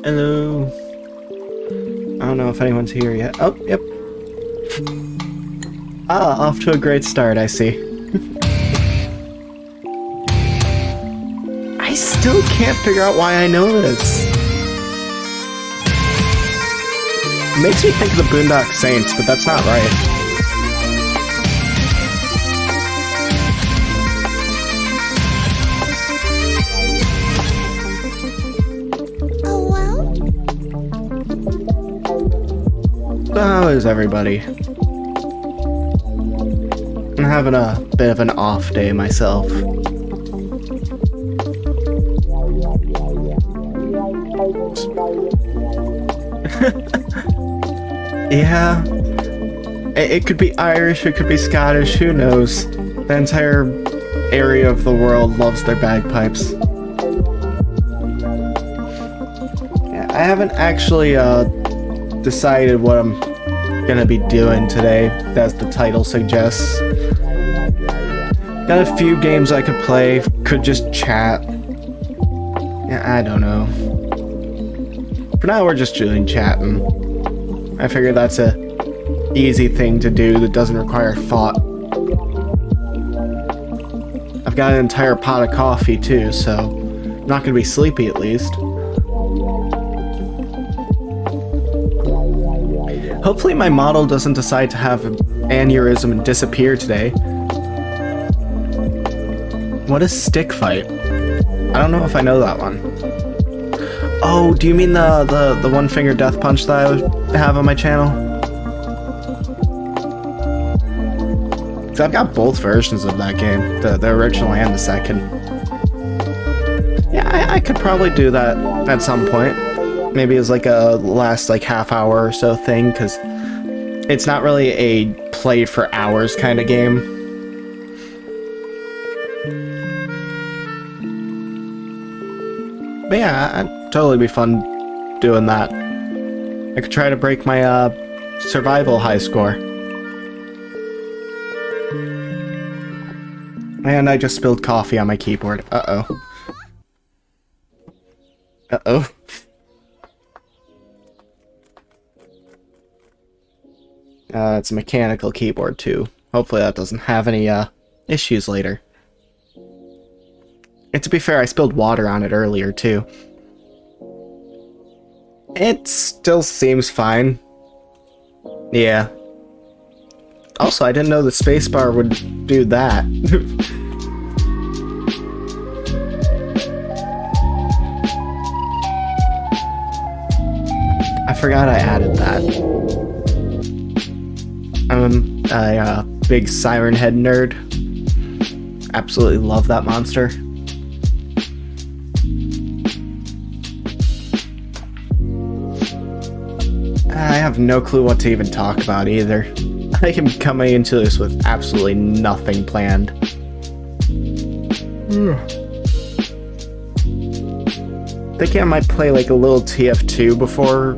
Hello. I don't know if anyone's here yet. Oh, yep. Ah, off to a great start, I see. I still can't figure out why I know this. It makes me think of the Boondock Saints, but that's not right. So how is everybody? I'm having a bit of an off day myself. Yeah. It could be Irish, it could be Scottish, who knows? The entire area of the world loves their bagpipes. Yeah, I haven't actually decided what I'm gonna be doing today, as the title suggests. Got a few games I could play, could just chat. Yeah, I don't know. For now, we're just doing chatting. I figure that's a easy thing to do that doesn't require thought. I've got an entire pot of coffee too, so I'm not gonna be sleepy at least. Hopefully my model doesn't decide to have an aneurysm and disappear today. What is stick fight? I don't know if I know that one. Oh, do you mean the one finger death punch that I would have on my channel? 'Cause I've got both versions of that game, the original and the second. Yeah, I could probably do that at some point. maybe as like a last like half hour or so thing, because it's not really a play for hours kind of game. But yeah, I'd totally be fun doing that. I could try to break my survival high score. And I just spilled coffee on my keyboard. Uh-oh. Uh-oh. It's a mechanical keyboard, too. Hopefully that doesn't have any, issues later. And to be fair, I spilled water on it earlier, too. It still seems fine. Yeah. Also, I didn't know the spacebar would do that. I forgot I added that. I'm a big Siren Head nerd. Absolutely love that monster. I have no clue what to even talk about either. I am coming into this with absolutely nothing planned. Thinking I might play like a little TF2 before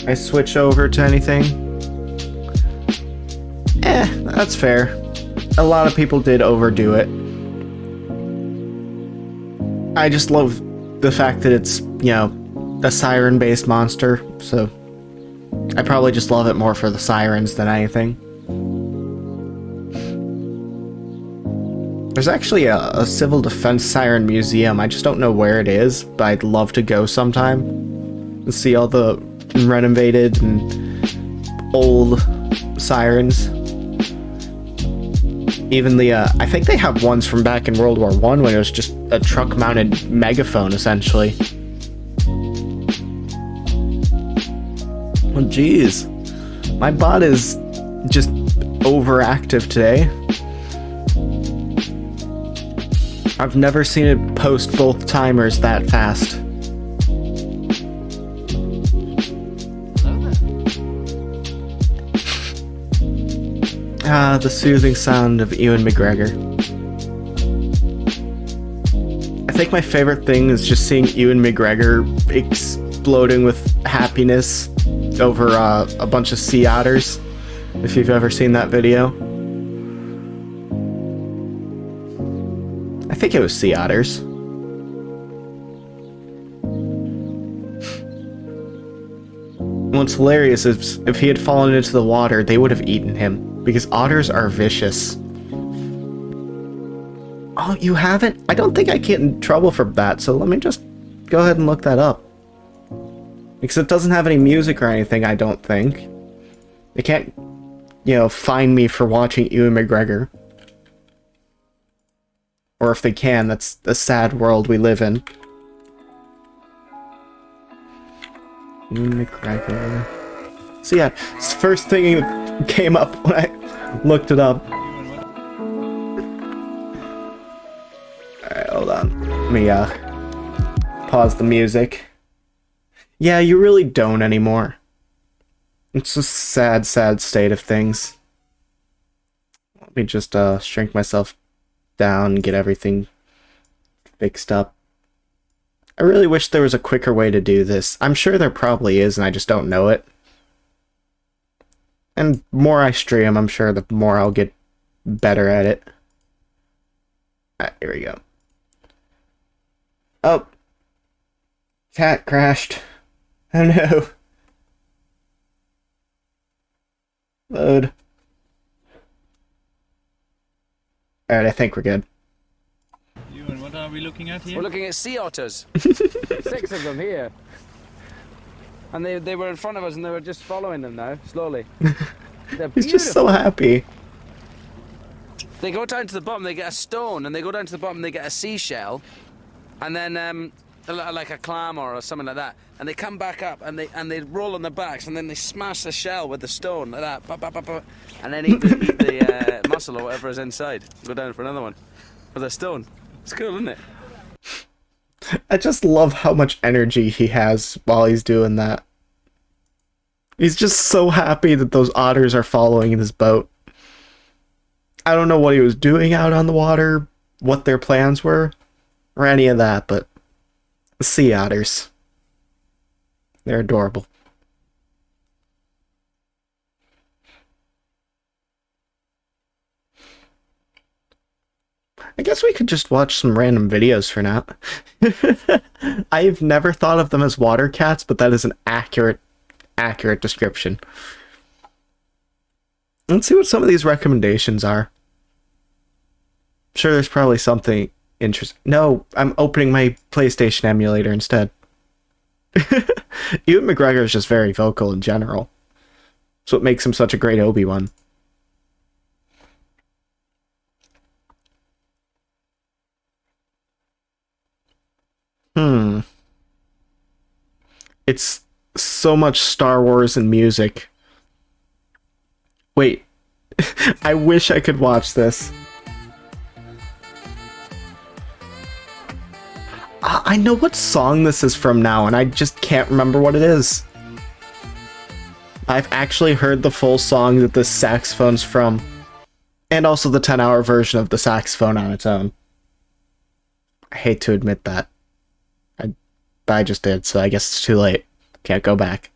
I switch over to anything. That's fair. A lot of people did overdo it. I just love the fact that it's, you know, a siren-based monster, so I probably just love it more for the sirens than anything. There's actually a civil defense siren museum. I just don't know where it is, but I'd love to go sometime and see all the renovated and old sirens. Even the, I think they have ones from back in World War I when it was just a truck-mounted megaphone, essentially. Well, geez. My bot is just overactive today. I've never seen it post both timers that fast. Ah, the soothing sound of Ewan McGregor. I think my favorite thing is just seeing Ewan McGregor exploding with happiness over a bunch of sea otters, if you've ever seen that video. I think it was sea otters. What's hilarious is if he had fallen into the water, they would have eaten him, because otters are vicious. Oh, you haven't? I don't think I get in trouble for that, so let me just go ahead and look that up. Because it doesn't have any music or anything, I don't think. They can't, you know, fine me for watching Ewan McGregor. Or if they can, that's the sad world we live in. Ewan McGregor. So yeah, it's the first thing that came up when I looked it up. Alright, hold on. Let me, pause the music. Yeah, you really don't anymore. It's a sad, sad state of things. Let me just, shrink myself down and get everything fixed up. I really wish there was a quicker way to do this. I'm sure there probably is, and I just don't know it. And the more I stream, I'm sure the more I'll get better at it. Alright, here we go. Oh. Cat crashed. Oh no. Load. Alright, I think we're good. Ewan, what are we looking at here? We're looking at sea otters. 6 of them here. And they were in front of us and they were just following them now, slowly. They're He's just so happy. They go down to the bottom, they get a stone, and they go down to the bottom, they get a seashell, and then like a clam or something like that, and they come back up and they roll on their backs, and then they smash the shell with the stone like that, bah, bah, bah, bah, and then eat the mussel or whatever is inside. Go down for another one with a stone. It's cool, isn't it? I just love how much energy he has while he's doing that. He's just so happy that those otters are following in his boat. I don't know what he was doing out on the water, what their plans were, or any of that, but sea otters. They're adorable. I guess we could just watch some random videos for now. I've never thought of them as water cats, but that is an accurate description. Let's see what some of these recommendations are. I'm sure there's probably something interesting. No, I'm opening my PlayStation emulator instead. Ewan McGregor is just very vocal in general. That's what makes him such a great Obi-Wan. It's so much Star Wars and music. Wait. I wish I could watch this. I know what song this is from now, and I just can't remember what it is. I've actually heard the full song that the saxophone's from, and also the 10-hour version of the saxophone on its own. I hate to admit that. But I just did, so I guess it's too late. Can't go back.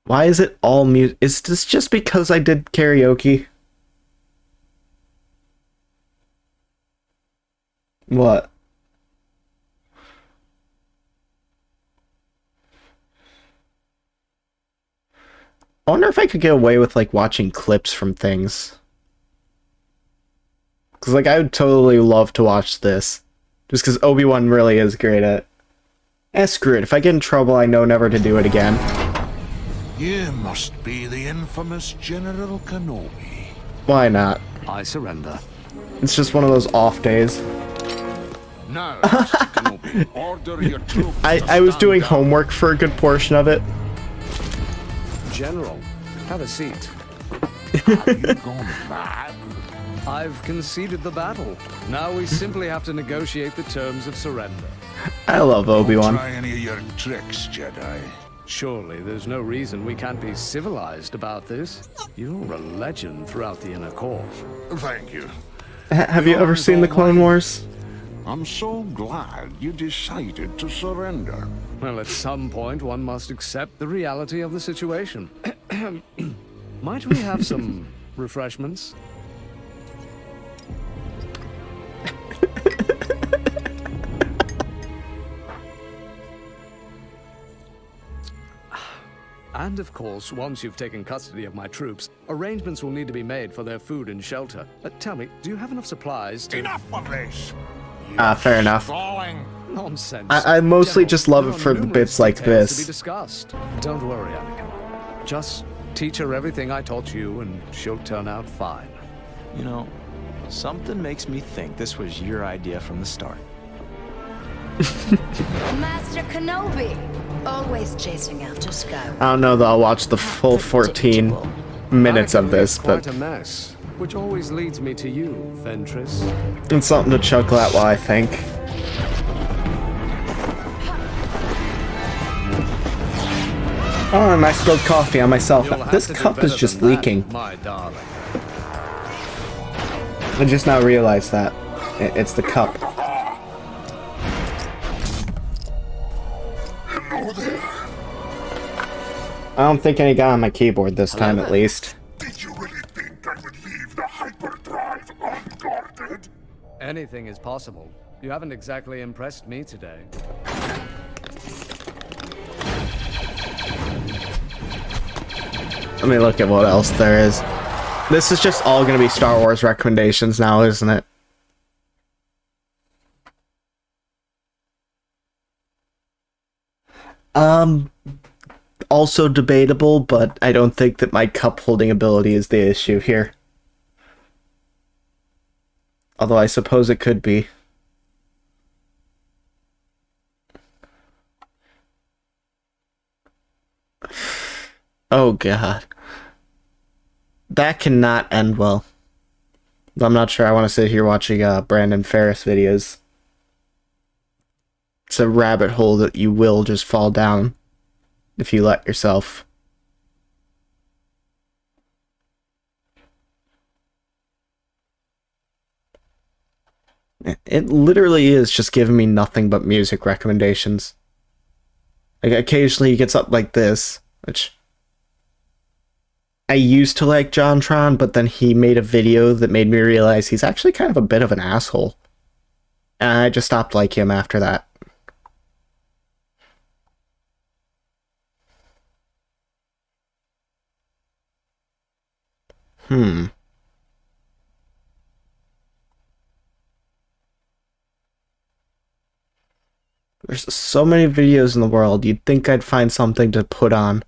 Why is it all music? Is this just because I did karaoke? What? I wonder if I could get away with, like, watching clips from things. Because, like, I would totally love to watch this. Just because Obi-Wan really is great at... screw it. If I get in trouble, I know never to do it again. You must be the infamous General Kenobi. Why not? I surrender. It's just one of those off days. Now, Mr. Kenobi, order your troops I was doing homework for a good portion of it. General, have a seat. Have you gone mad? I've conceded the battle. Now we simply have to negotiate the terms of surrender. I love Obi-Wan. Don't try any of your tricks, Jedi. Surely there's no reason we can't be civilized about this. You're a legend throughout the inner court. Thank you. Have you ever seen the Clone Wars? I'm so glad you decided to surrender. Well, at some point one must accept the reality of the situation. Might we have some refreshments? And of course, once you've taken custody of my troops, arrangements will need to be made for their food and shelter. Tell me, do you have enough supplies to... Enough of this! Fair enough. Stalling. Nonsense. I mostly General, just love there it are for the numerous bits like details to be this. discussed. Don't worry, Anakin. Just teach her everything I taught you, and she'll turn out fine. You know, something makes me think this was your idea from the start. Master Kenobi, always chasing after Skywalker. I don't know that I'll watch the full 14 minutes of Anakin this, is quite but a mess, which always leads me to you, Ventress. it's something to chuckle at while I think. Oh, and I spilled coffee on myself. You'll have This to do cup is better just than that, leaking. my darling. I just now realized that. It's the cup. I don't think any got on my keyboard this time, at least. Did you really think I would leave the hyperdrive unguarded? Anything is possible. You haven't exactly impressed me today. Let me look at what else there is. This is just all gonna be Star Wars recommendations now, isn't it? Also debatable, but I don't think that my cup holding ability is the issue here. Although I suppose it could be. Oh god. That cannot end well. I'm not sure I want to sit here watching Brandon Ferris videos. It's a rabbit hole that you will just fall down if you let yourself. It literally is just giving me nothing but music recommendations. Like, occasionally he gets up like this, which I used to like JonTron, but then he made a video that made me realize he's actually kind of a bit of an asshole. And I just stopped liking him after that. There's so many videos in the world, you'd think I'd find something to put on.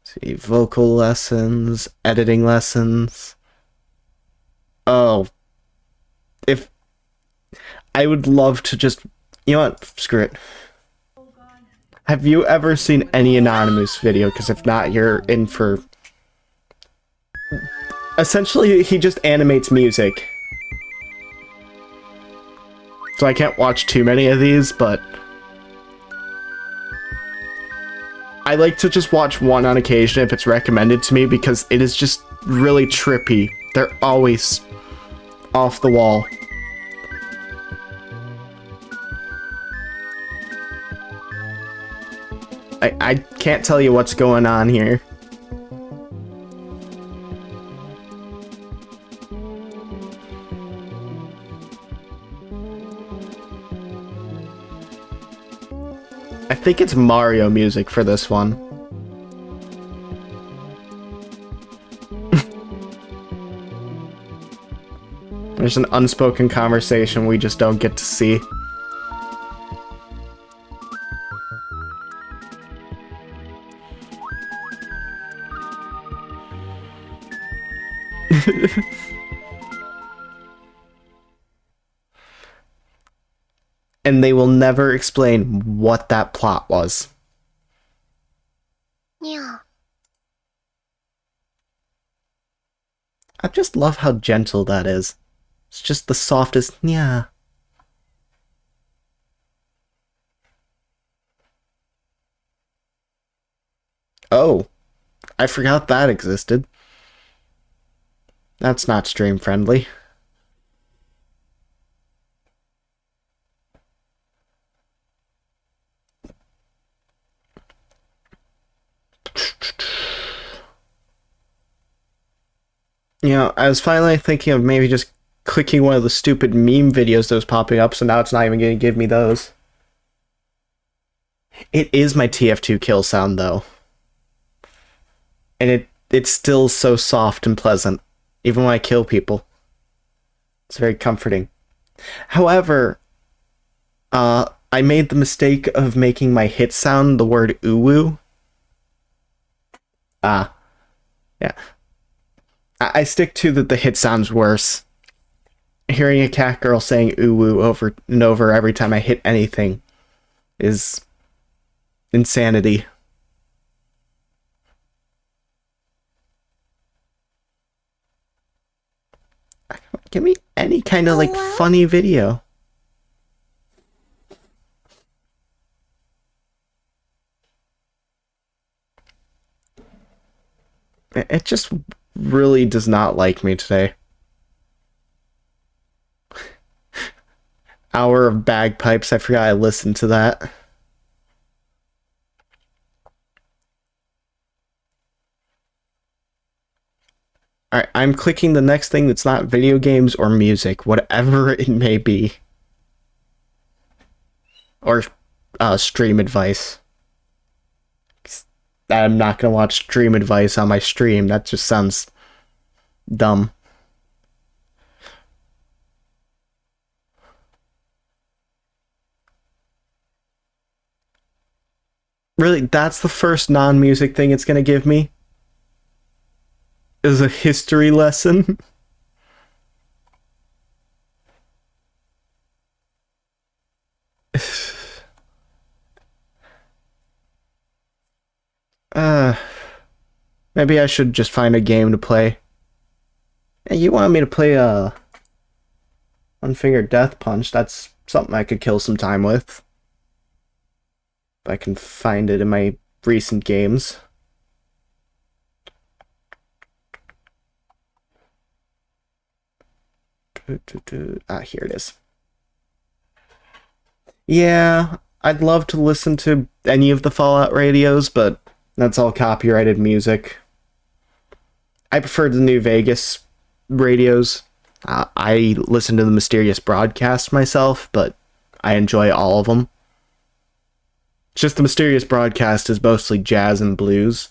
See, vocal lessons, editing lessons. Oh. If... I would love to just... You know what? Screw it. Have you ever seen any Anonymous video? Because if not, you're in for... Essentially, he just animates music. So I can't watch too many of these, but... I like to just watch one on occasion if it's recommended to me, because it is just really trippy. They're always off the wall. I can't tell you what's going on here. I think it's Mario music for this one. There's an unspoken conversation we just don't get to see. And they will never explain what that plot was. Yeah. I just love how gentle that is. It's just the softest yeah. Oh, I forgot that existed. That's not stream friendly. You know, I was finally thinking of maybe just clicking one of the stupid meme videos that was popping up, so now it's not even going to give me those. It is my TF2 kill sound, though. And it's still so soft and pleasant, even when I kill people. It's very comforting. However, I made the mistake of making my hit sound the word uwu. Yeah. I stick to that the hit sound's worse. Hearing a cat girl saying uwu over and over every time I hit anything is insanity. Give me any kind of like funny video. It just really does not like me today. Hour of bagpipes, I forgot I listened to that. Alright, I'm clicking the next thing that's not video games or music, whatever it may be. Or stream advice. I'm not gonna watch stream advice on my stream, that just sounds dumb. Really, that's the first non-music thing it's gonna give me? Is a history lesson? Maybe I should just find a game to play. Hey, you want me to play One Finger Death Punch? That's something I could kill some time with. If I can find it in my recent games. Here it is. Yeah, I'd love to listen to any of the Fallout radios, but that's all copyrighted music. I prefer the New Vegas radios. I listen to the Mysterious Broadcast myself, but I enjoy all of them. It's just the Mysterious Broadcast is mostly jazz and blues,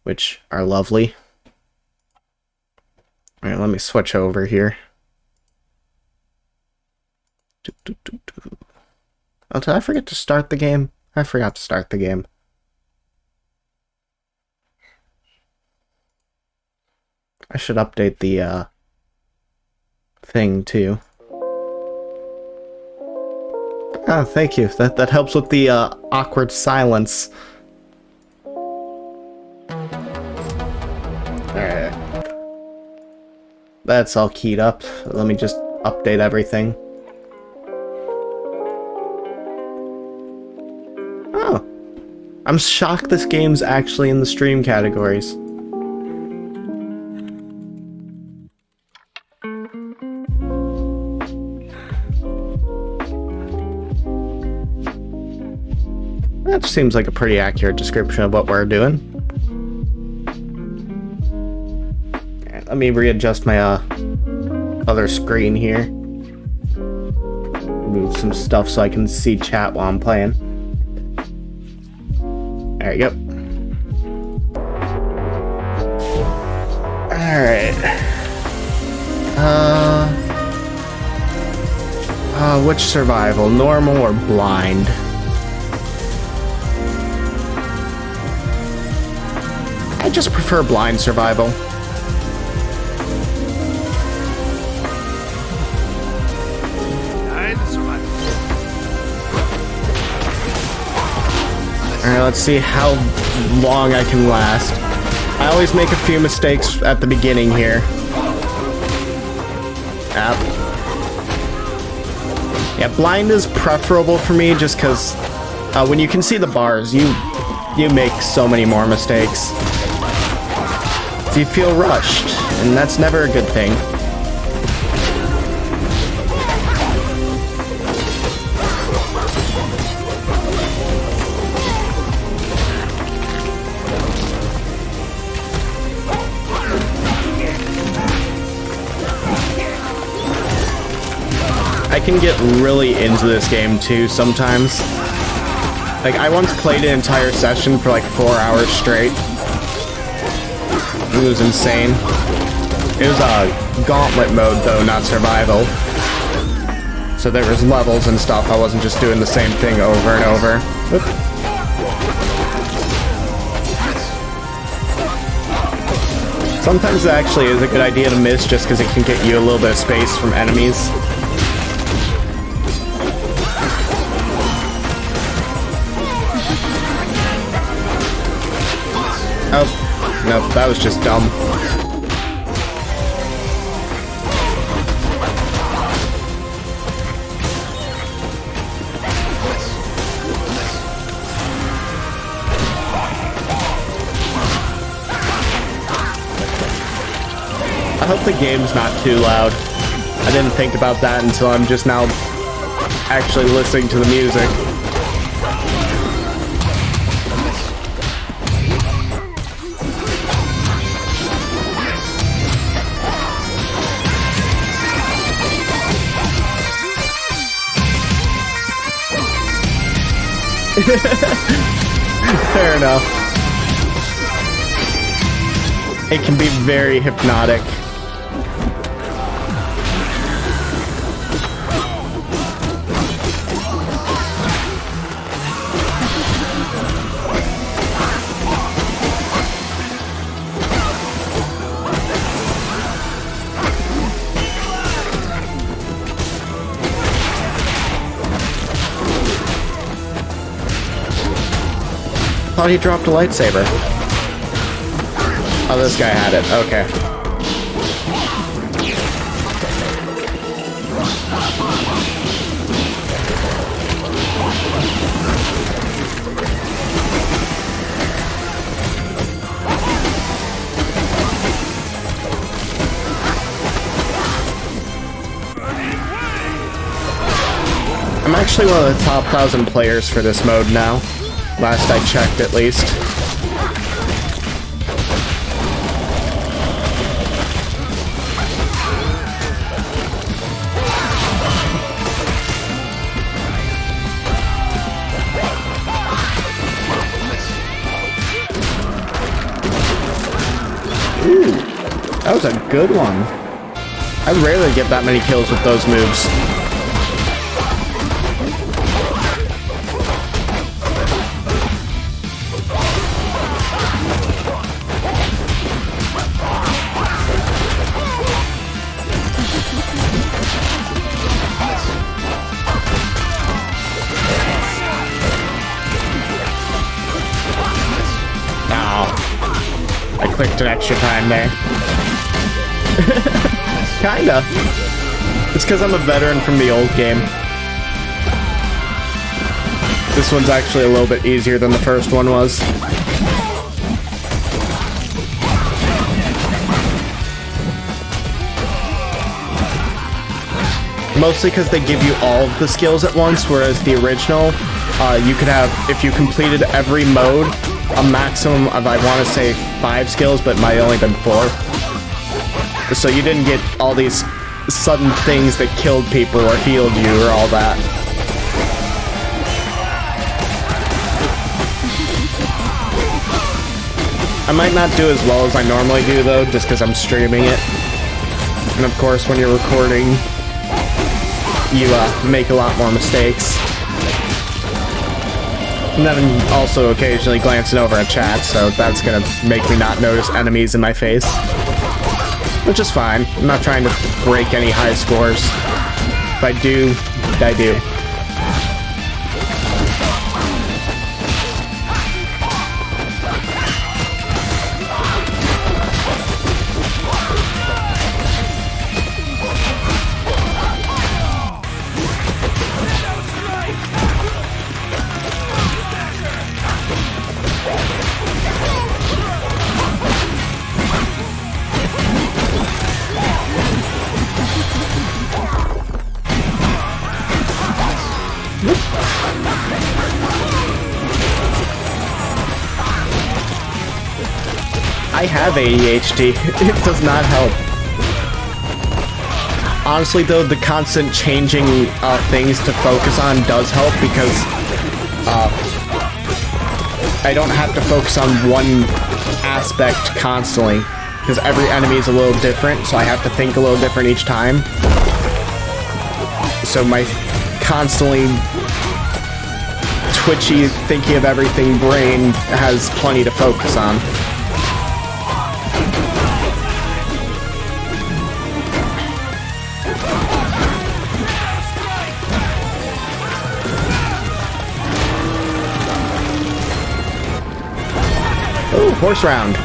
which are lovely. Alright, let me switch over here. Oh, did I forget to start the game? I forgot to start the game. I should update the thing too. Oh, thank you. That helps with the awkward silence. Alright. That's all keyed up. Let me just update everything. Oh. I'm shocked this game's actually in the stream categories. That seems like a pretty accurate description of what we're doing. Alright, let me readjust my other screen here. Move some stuff so I can see chat while I'm playing. There you go. Alright. Which survival? Normal or blind? I just prefer blind survival. Alright, let's see how long I can last. I always make a few mistakes at the beginning here. Yeah, blind is preferable for me just because when you can see the bars, you make so many more mistakes. So you feel rushed, and that's never a good thing. I can get really into this game too sometimes. Like, I once played an entire session for like 4 hours straight. It was insane. It was a gauntlet mode though, not survival. So there was levels and stuff. I wasn't just doing the same thing over and over. Oop. Sometimes it actually is a good idea to miss just because it can get you a little bit of space from enemies. Oh, nope, that was just dumb. I hope the game's not too loud. I didn't think about that until I'm just now actually listening to the music. Fair enough. It can be very hypnotic. Thought he dropped a lightsaber. Oh, this guy had it. Okay. I'm actually one of the top 1,000 players for this mode now. Last I checked, at least. Ooh, that was a good one. I rarely get that many kills with those moves. I clicked an extra time there. Kinda. It's because I'm a veteran from the old game. This one's actually a little bit easier than the first one was. Mostly because they give you all of the skills at once, whereas the original, you could have, if you completed every mode, a maximum of, I want to say, 5 skills, but it might have only been 4. So you didn't get all these sudden things that killed people or healed you or all that. I might not do as well as I normally do, though, just because I'm streaming it. And of course, when you're recording, you make a lot more mistakes. And then also occasionally glancing over at chat, so that's gonna make me not notice enemies in my face. Which is fine. I'm not trying to break any high scores. If I do, I do. I have ADHD. It does not help. Honestly, though, the constant changing things to focus on does help because I don't have to focus on one aspect constantly because every enemy is a little different, so I have to think a little different each time. So my constantly twitchy, thinking of everything brain has plenty to focus on. Ooh, horse round.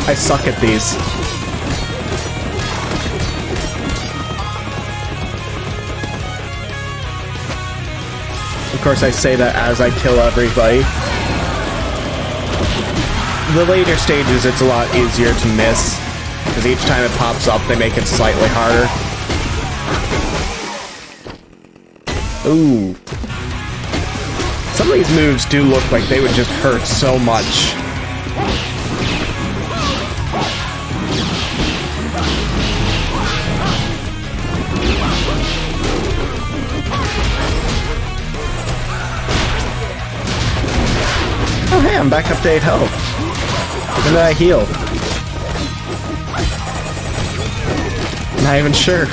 I suck at these. Of course, I say that as I kill everybody. The later stages, it's a lot easier to miss, because each time it pops up, they make it slightly harder. Ooh. Some of these moves do look like they would just hurt so much. Oh hey, I'm back up to 8 health. When did I heal? Not even sure.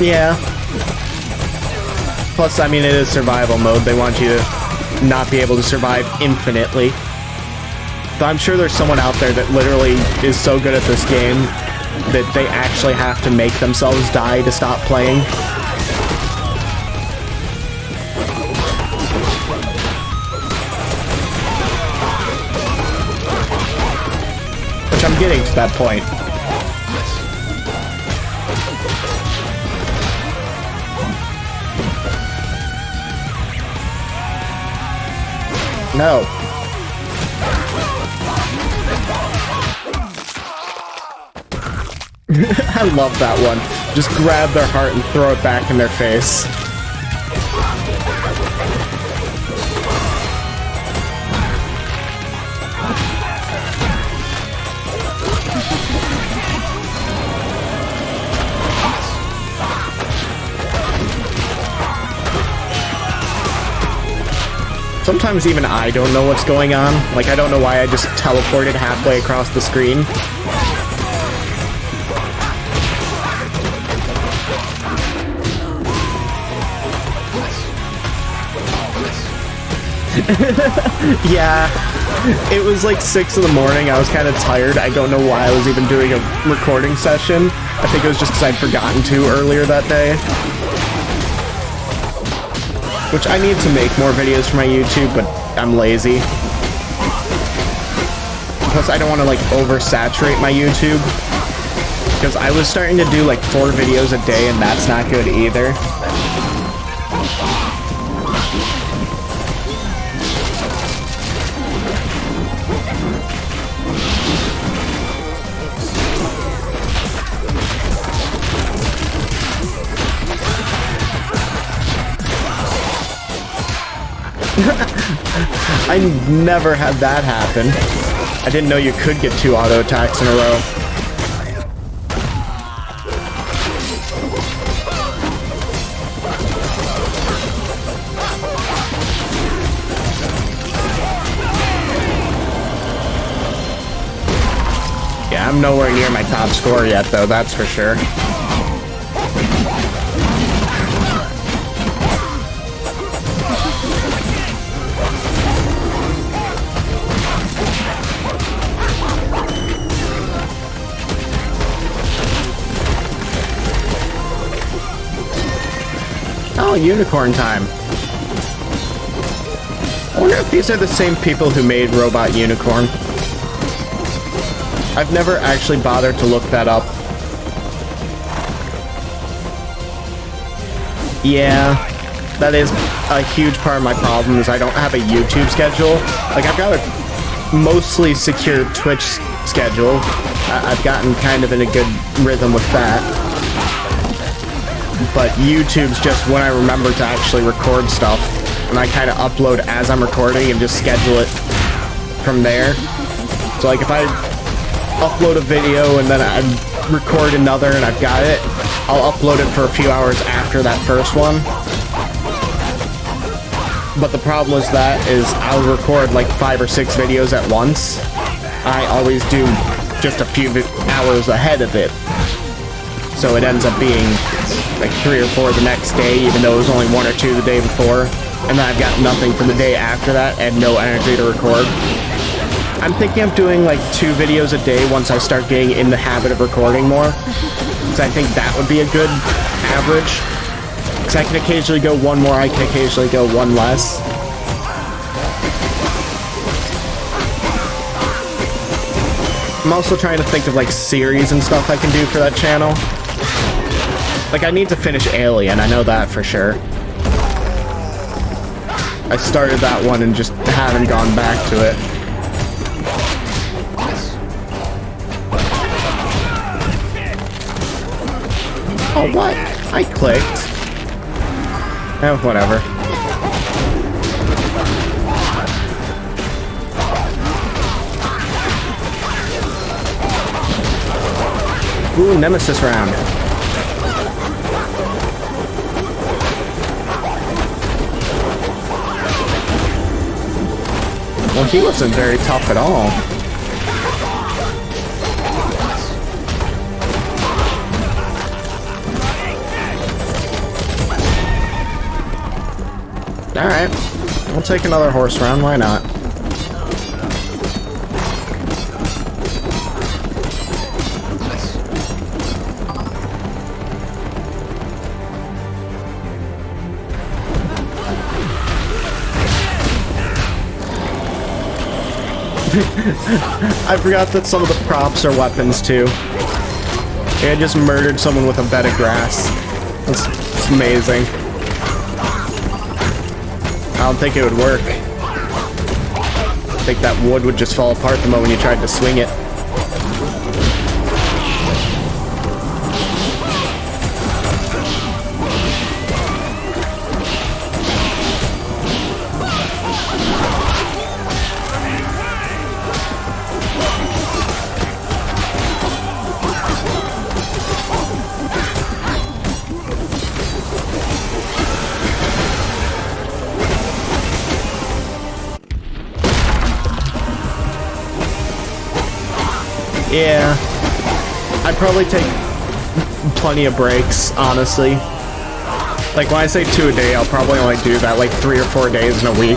Yeah. Plus, I mean, it is survival mode. They want you to not be able to survive infinitely. Though I'm sure there's someone out there that literally is so good at this game that they actually have to make themselves die to stop playing. Which I'm getting to that point. No. I love that one. Just grab their heart and throw it back in their face. Sometimes even I don't know what's going on. Like, I don't know why I just teleported halfway across the screen. Yeah, it was like 6 in the morning. I was kind of tired. I don't know why I was even doing a recording session. I think it was just because I'd forgotten to earlier that day. Which I need to make more videos for my YouTube, but I'm lazy. Plus, I don't want to like oversaturate my YouTube. Because I was starting to do like 4 videos a day, and that's not good either. I never had that happen. I didn't know you could get 2 auto attacks in a row. Yeah, I'm nowhere near my top score yet, though, that's for sure. Oh, unicorn time. I wonder if these are the same people who made Robot Unicorn. I've never actually bothered to look that up. Yeah, that is a huge part of my problem, is I don't have a YouTube schedule. Like, I've got a mostly secure Twitch schedule. I've gotten kind of in a good rhythm with that. But YouTube's just when I remember to actually record stuff, and I kind of upload as I'm recording and just schedule it from there. So like if I upload a video and then I record another and I've got it, I'll upload it for a few hours after that first one. But the problem with that is I'll record like 5 or 6 videos at once. I always do just a few hours ahead of it. So it ends up being like 3 or 4 the next day, even though it was only 1 or 2 the day before. And then I've got nothing for the day after that and no energy to record. I'm thinking of doing like 2 videos a day once I start getting in the habit of recording more. Because I think that would be a good average. Because I can occasionally go 1 more, I can occasionally go 1 less. I'm also trying to think of like series and stuff I can do for that channel. Like, I need to finish Alien, I know that for sure. I started that one and just haven't gone back to it. Oh, what? I clicked. Oh, whatever. Ooh, Nemesis round. Well, he wasn't very tough at all. Alright, we'll take another horse round, why not? I forgot that some of the props are weapons too. I just murdered someone with a bed of grass. It's amazing. I don't think it would work. I think that wood would just fall apart the moment you tried to swing it. Yeah, I'd probably take plenty of breaks, honestly. Like, when I say 2 a day, I'll probably only do that like 3 or 4 days in a week.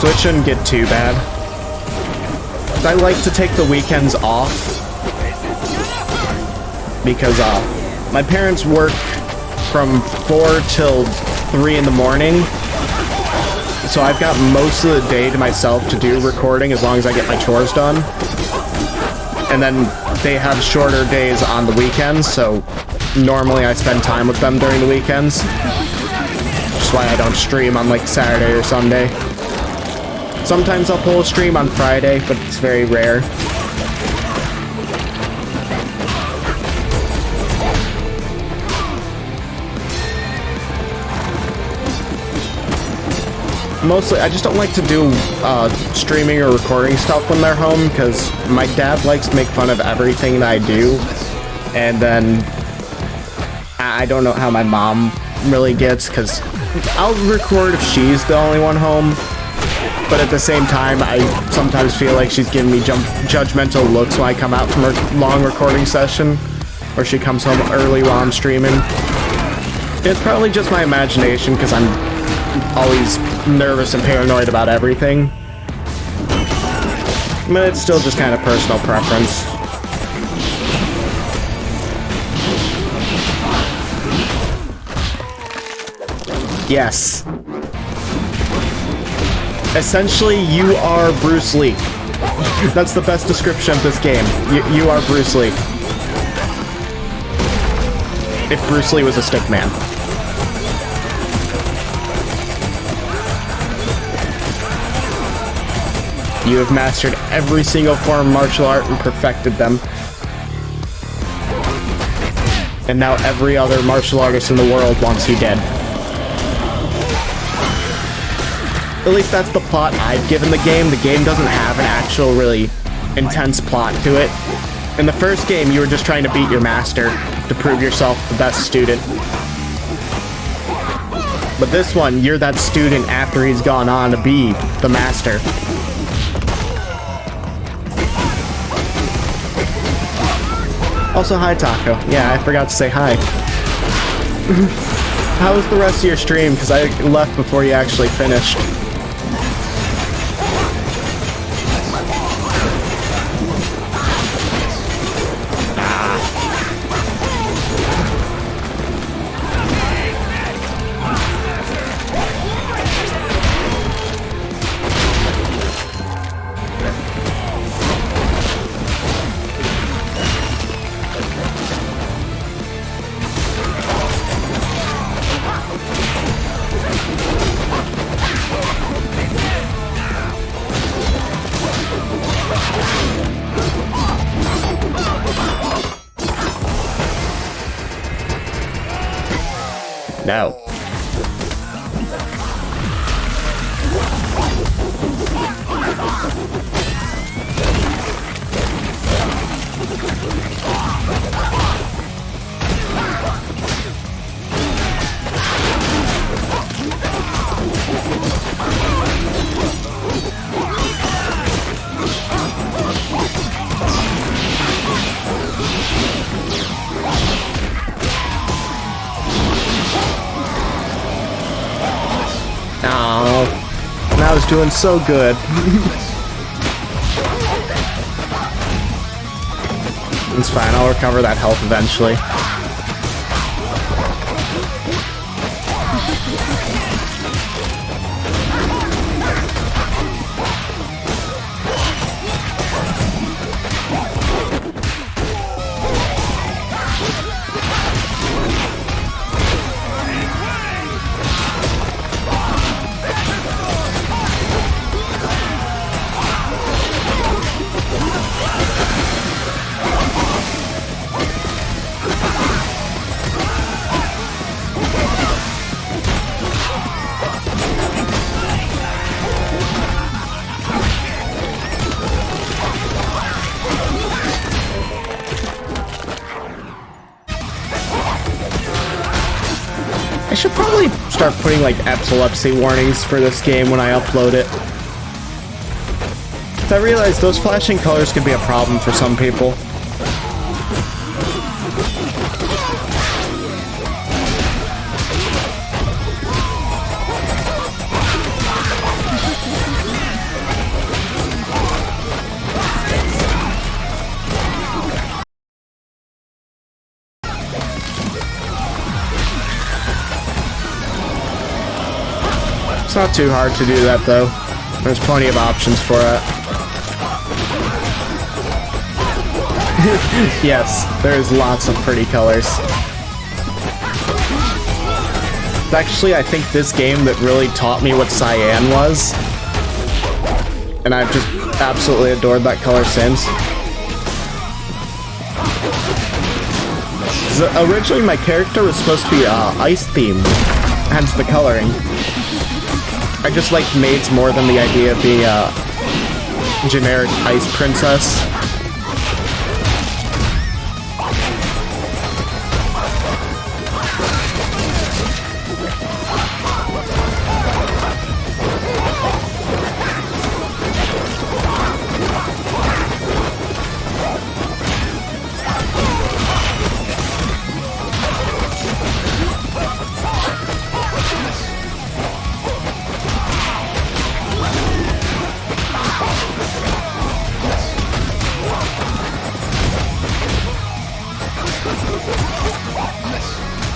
So it shouldn't get too bad. I like to take the weekends off because my parents work from 4 till 3 in the morning. So I've got most of the day to myself to do recording as long as I get my chores done. And then they have shorter days on the weekends, so normally I spend time with them during the weekends. That's why I don't stream on like Saturday or Sunday. Sometimes I'll pull a stream on Friday, but it's very rare. Mostly, I just don't like to do streaming or recording stuff when they're home, because my dad likes to make fun of everything that I do, and then I don't know how my mom really gets, because I'll record if she's the only one home, but at the same time, I sometimes feel like she's giving me judgmental looks when I come out from her long recording session, or she comes home early while I'm streaming. It's probably just my imagination, because I'm always nervous and paranoid about everything. But it's still just kind of personal preference. Yes. Essentially, you are Bruce Lee. That's the best description of this game. You are Bruce Lee. If Bruce Lee was a stick man. You have mastered every single form of martial art and perfected them. And now every other martial artist in the world wants you dead. At least that's the plot I've given the game. The game doesn't have an actual really intense plot to it. In the first game, you were just trying to beat your master to prove yourself the best student. But this one, you're that student after he's gone on to be the master. Also, hi, Taco. Yeah, I forgot to say hi. How was the rest of your stream? Because I left before you actually finished. No. I was doing so good. It's fine, I'll recover that health eventually. start putting like epilepsy warnings for this game when I upload it. I realize those flashing colors can be a problem for some people. It's not too hard to do that though. There's plenty of options for it. Yes, there's lots of pretty colors. It's actually, I think, this game that really taught me what cyan was. And I've just absolutely adored that color since. So originally, my character was supposed to be ice themed, hence the coloring. I just like maids more than the idea of being a generic ice princess.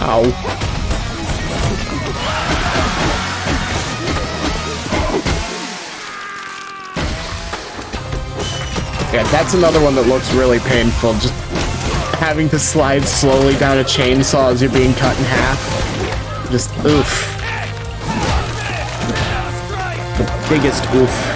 Ow. Yeah, that's another one that looks really painful. Just having to slide slowly down a chainsaw as you're being cut in half. Just oof. The biggest oof.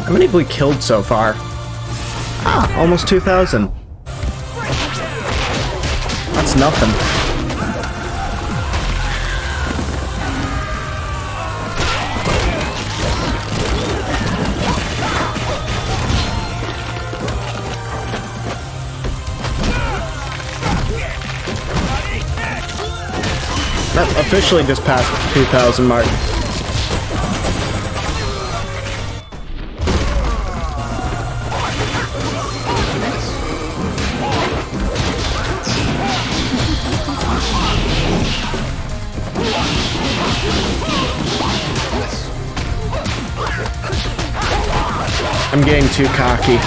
How many have we killed so far? Ah, almost 2,000. That's nothing. That officially just passed the 2,000 mark. I'm getting too cocky.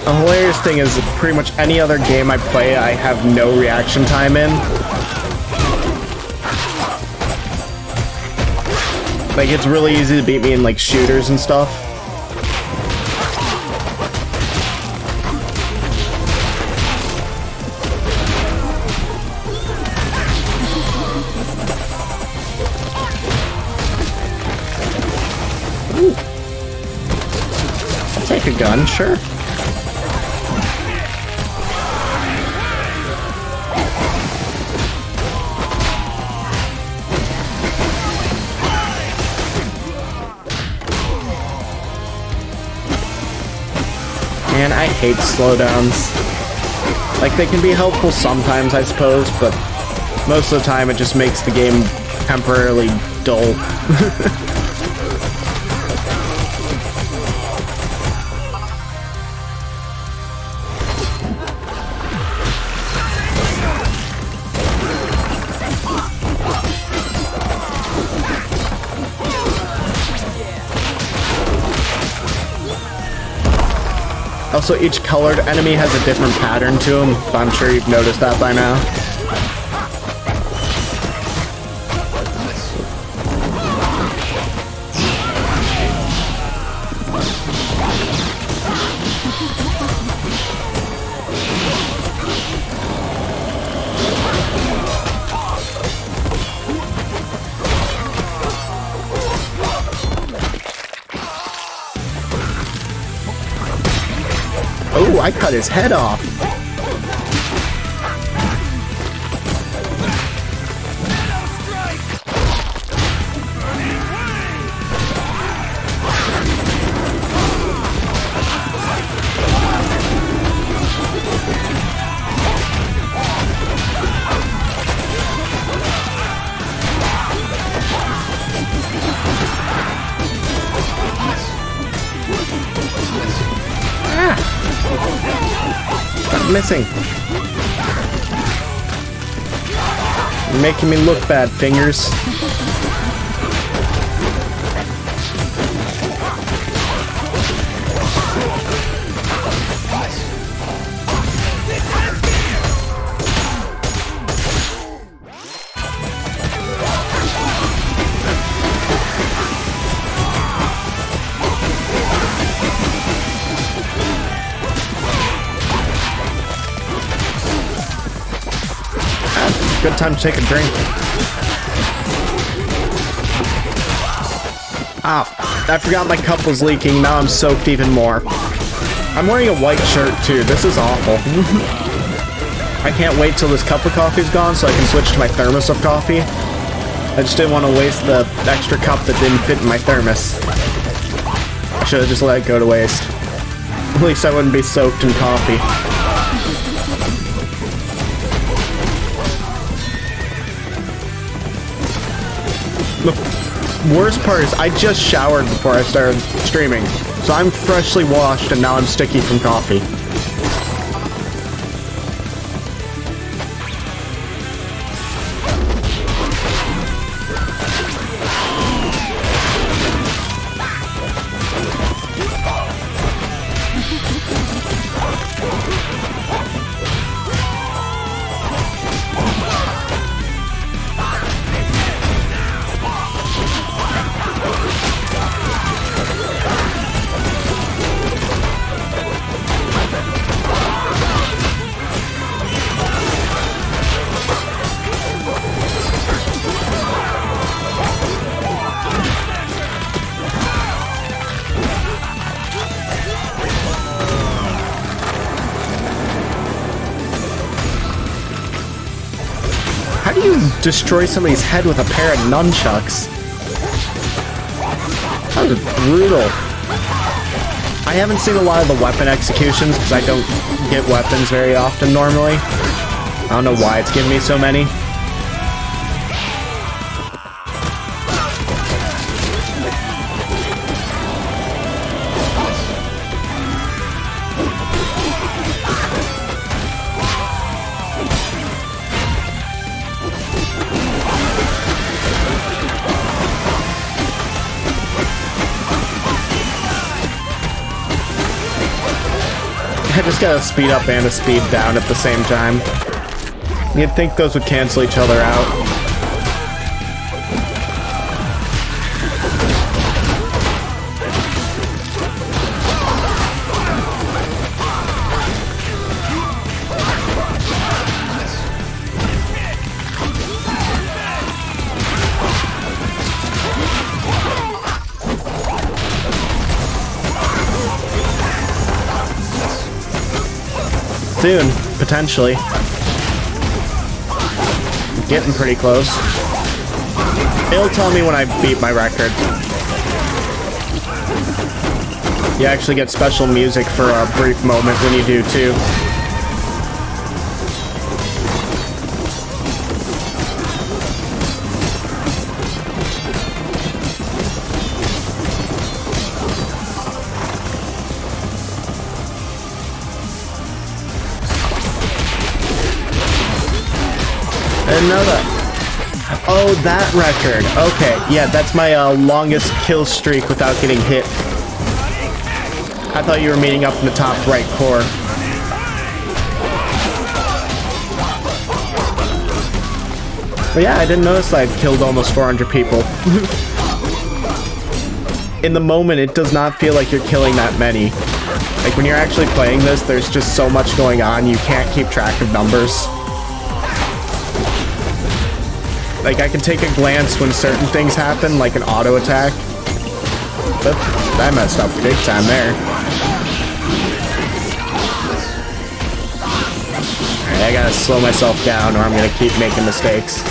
The hilarious thing is that pretty much any other game I play, I have no reaction time in. Like, it's really easy to beat me in, like, shooters and stuff. Ooh. I'll take a gun, sure. Man, I hate slowdowns. Like, they can be helpful sometimes, I suppose, but most of the time it just makes the game temporarily dull. Also, each colored enemy has a different pattern to them, but I'm sure you've noticed that by now. I cut his head off. Stop missing. You're making me look bad, fingers. Good time to take a drink. Ah, I forgot my cup was leaking. Now I'm soaked even more. I'm wearing a white shirt too. This is awful. I can't wait till this cup of coffee's gone so I can switch to my thermos of coffee. I just didn't want to waste the extra cup that didn't fit in my thermos. I should have just let it go to waste. At least I wouldn't be soaked in coffee. The worst part is I just showered before I started streaming, so I'm freshly washed and now I'm sticky from coffee. How do you destroy somebody's head with a pair of nunchucks? That was brutal. I haven't seen a lot of the weapon executions because I don't get weapons very often normally. I don't know why it's giving me so many. I just got a speed up and a speed down at the same time. You'd think those would cancel each other out. Soon, potentially. Getting pretty close. It'll tell me when I beat my record. You actually get special music for a brief moment when you do too. I didn't know that. Oh, that record. Okay, yeah, that's my longest kill streak without getting hit. I thought you were meeting up in the top right corner. But yeah, I didn't notice I'd killed almost 400 people. In the moment, it does not feel like you're killing that many. Like, when you're actually playing this, there's just so much going on, you can't keep track of numbers. Like, I can take a glance when certain things happen, like an auto attack. But I messed up big time there. I gotta slow myself down or I'm gonna keep making mistakes.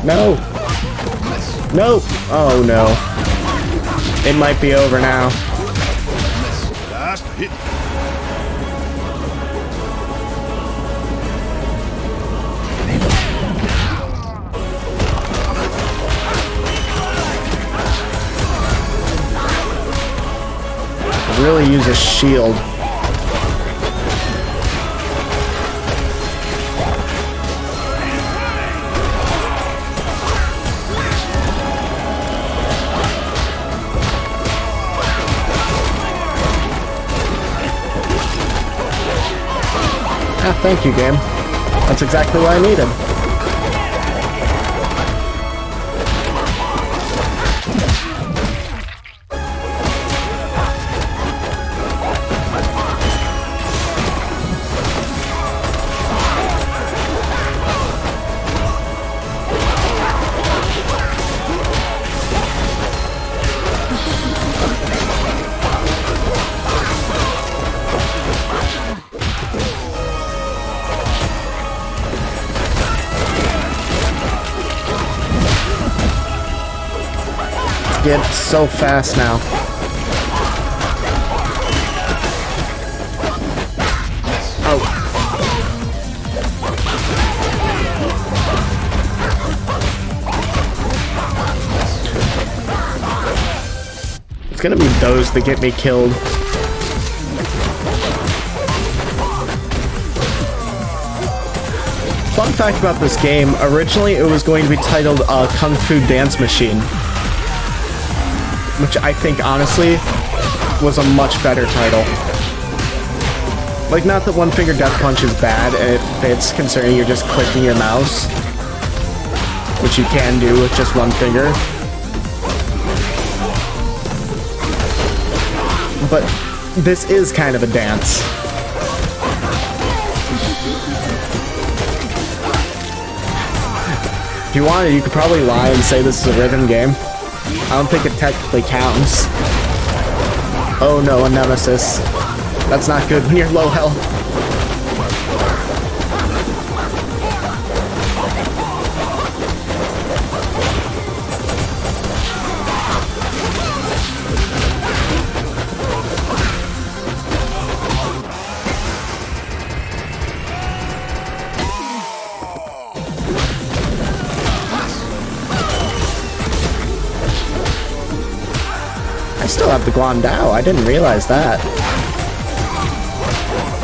No! No! Oh no. It might be over now. Last hit. Really use a shield. Ah, thank you, game. That's exactly what I needed. Get so fast now. Oh. It's gonna be those that get me killed. Fun fact about this game, originally it was going to be titled Kung Fu Dance Machine, which I think, honestly, was a much better title. Like, not that One Finger Death Punch is bad, and it fits considering you're just clicking your mouse, which you can do with just one finger. But this is kind of a dance. If you wanted, you could probably lie and say this is a rhythm game. I don't think it technically counts. Oh no, a nemesis. That's not good when you're low health. I still have the Guandao. I didn't realize that.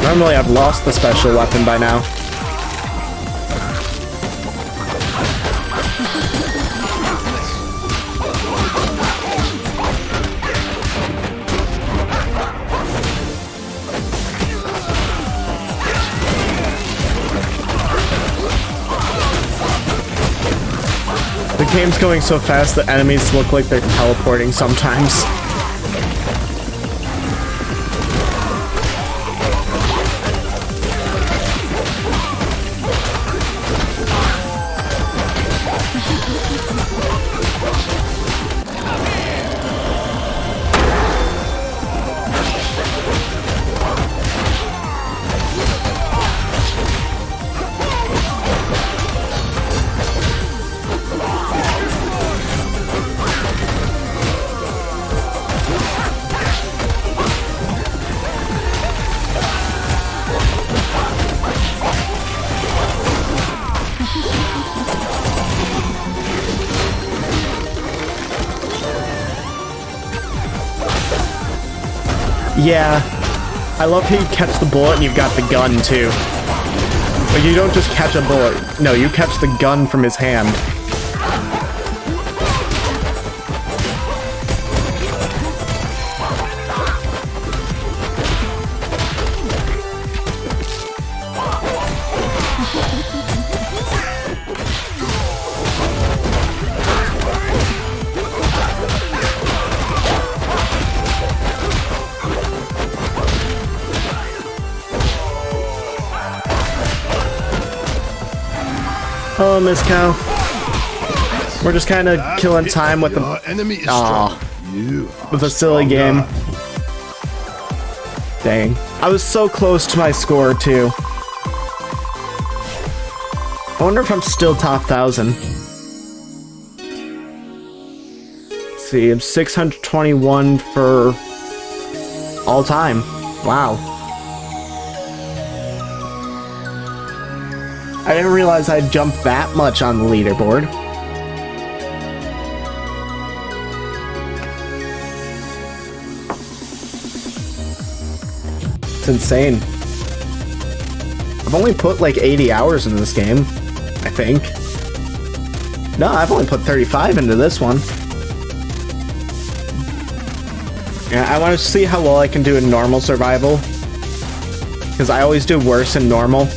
Normally I've lost the special weapon by now. The game's going so fast that enemies look like they're teleporting sometimes. Yeah, I love how you catch the bullet and you've got the gun too. But you don't just catch a bullet. No, you catch the gun from his hand. Hello, Miss Cow. We're just kind of killing time with the enemy is with a silly game. Dang. I was so close to my score, too. I wonder if I'm still top 1,000. Let's see, I'm 621 for all time. Wow. I didn't realize I'd jumped that much on the leaderboard. It's insane. I've only put like 80 hours into this game, I think. No, I've only put 35 into this one. Yeah, I want to see how well I can do in normal survival. Because I always do worse in normal.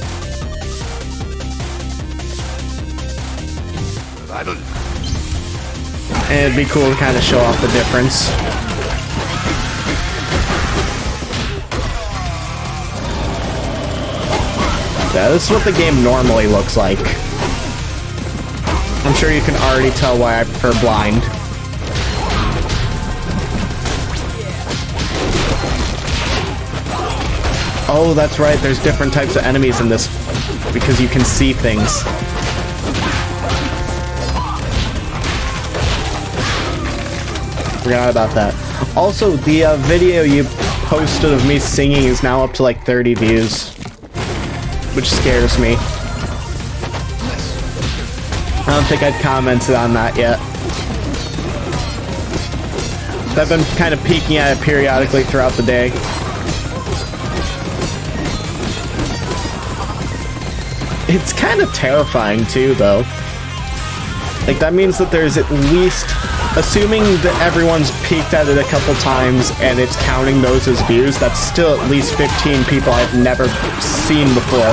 And it'd be cool to kind of show off the difference. Yeah, this is what the game normally looks like. I'm sure you can already tell why I prefer blind. Oh, that's right, there's different types of enemies in this because you can see things. Forgot about that. Also, the video you posted of me singing is now up to like 30 views. Which scares me. I don't think I'd commented on that yet. I've been kind of peeking at it periodically throughout the day. It's kind of terrifying too, though. Like, that means that there's at least, assuming that everyone's peeked at it a couple times and it's counting those as views, that's still at least 15 people I've never seen before.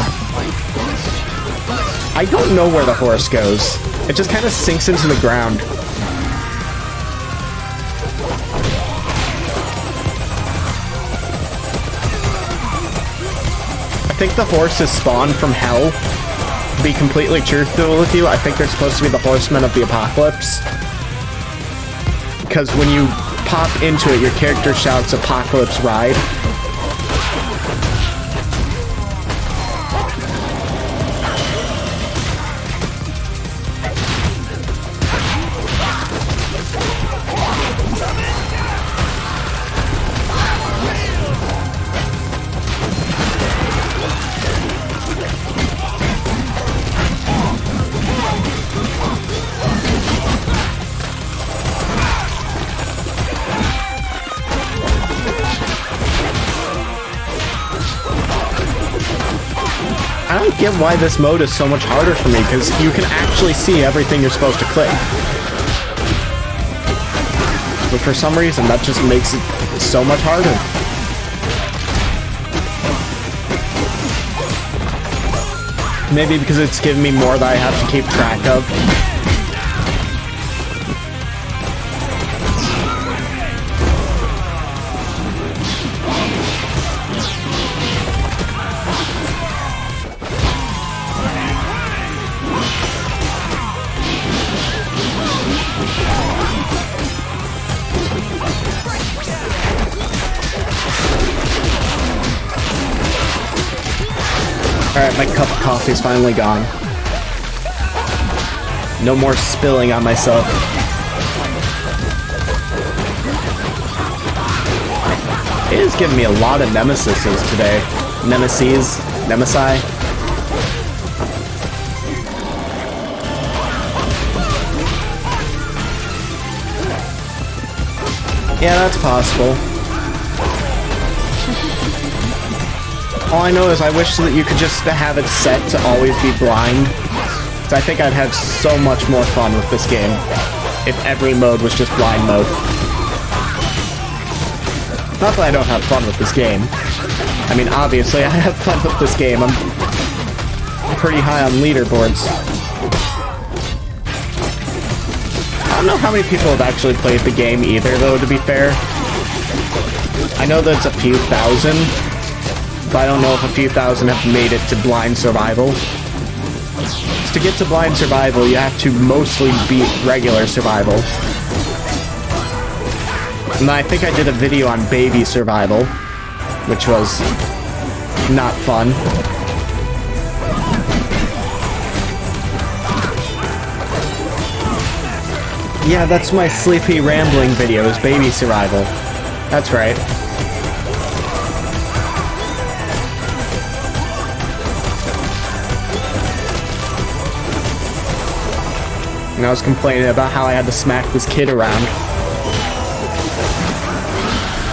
I don't know where the horse goes. It just kind of sinks into the ground. I think the horse is spawned from hell. To be completely truthful with you, I think they're supposed to be the horsemen of the apocalypse. Because when you pop into it, your character shouts "Apocalypse Ride." I don't get why this mode is so much harder for me, because you can actually see everything you're supposed to click. But for some reason, that just makes it so much harder. Maybe because it's giving me more that I have to keep track of. Alright, my cup of coffee is finally gone. No more spilling on myself. It is giving me a lot of nemesises today. Nemesi. Yeah, that's possible. All I know is I wish that you could just have it set to always be blind. Because I think I'd have so much more fun with this game if every mode was just blind mode. Not that I don't have fun with this game. I mean, obviously, I have fun with this game. I'm pretty high on leaderboards. I don't know how many people have actually played the game either, though, to be fair. I know that it's a few thousand. But I don't know if a few thousand have made it to blind survival. To get to blind survival, you have to mostly beat regular survival. And I think I did a video on baby survival, which was not fun. Yeah, that's my sleepy rambling videos, baby survival. That's right. And I was complaining about how I had to smack this kid around.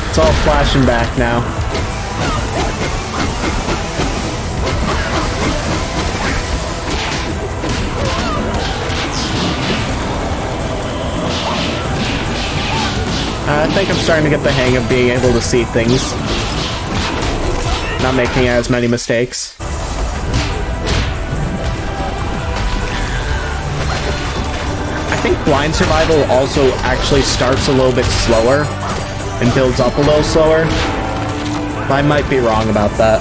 It's all flashing back now. I think I'm starting to get the hang of being able to see things. Not making as many mistakes. I think blind survival also actually starts a little bit slower and builds up a little slower. I might be wrong about that.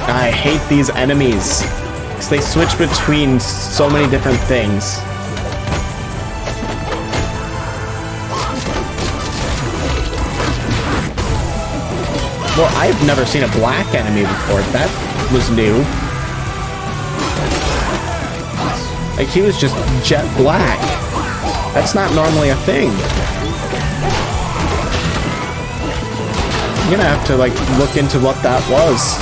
I hate these enemies, because they switch between so many different things. Well, I've never seen a black enemy before. That was new. Like, he was just jet black. That's not normally a thing. I'm gonna have to, like, look into what that was.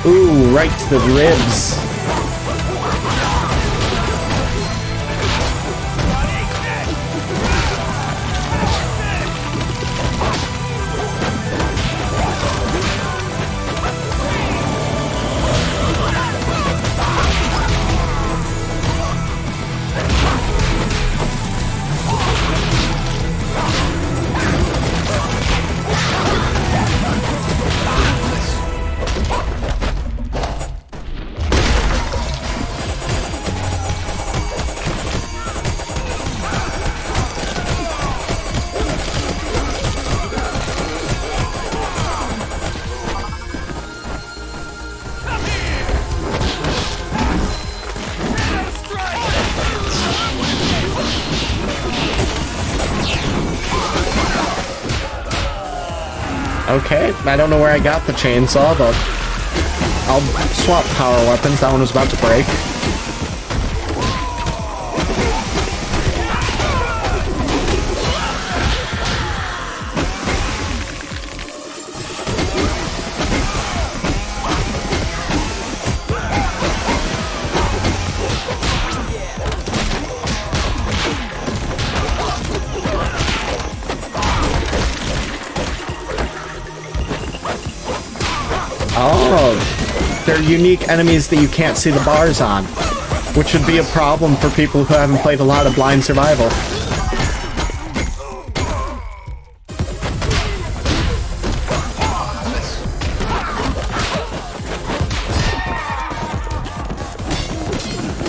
Ooh, right to the ribs. Okay, I don't know where I got the chainsaw, but I'll swap power weapons. That one was about to break. Oh, they're unique enemies that you can't see the bars on, which would be a problem for people who haven't played a lot of blind survival.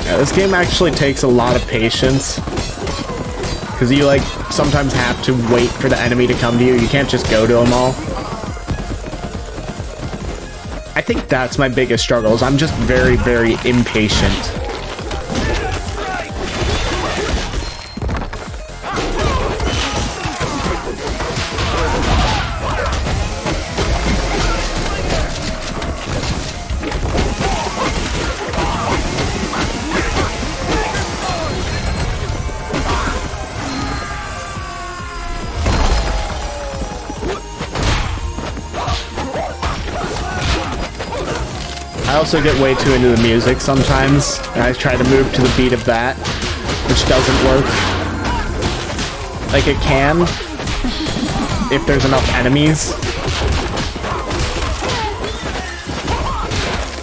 Yeah, this game actually takes a lot of patience, because you, like, sometimes have to wait for the enemy to come to you. You can't just go to them all. I think that's my biggest struggle, is I'm just very, very impatient. I also get way too into the music sometimes, and I try to move to the beat of that, which doesn't work. Like, it can, if there's enough enemies,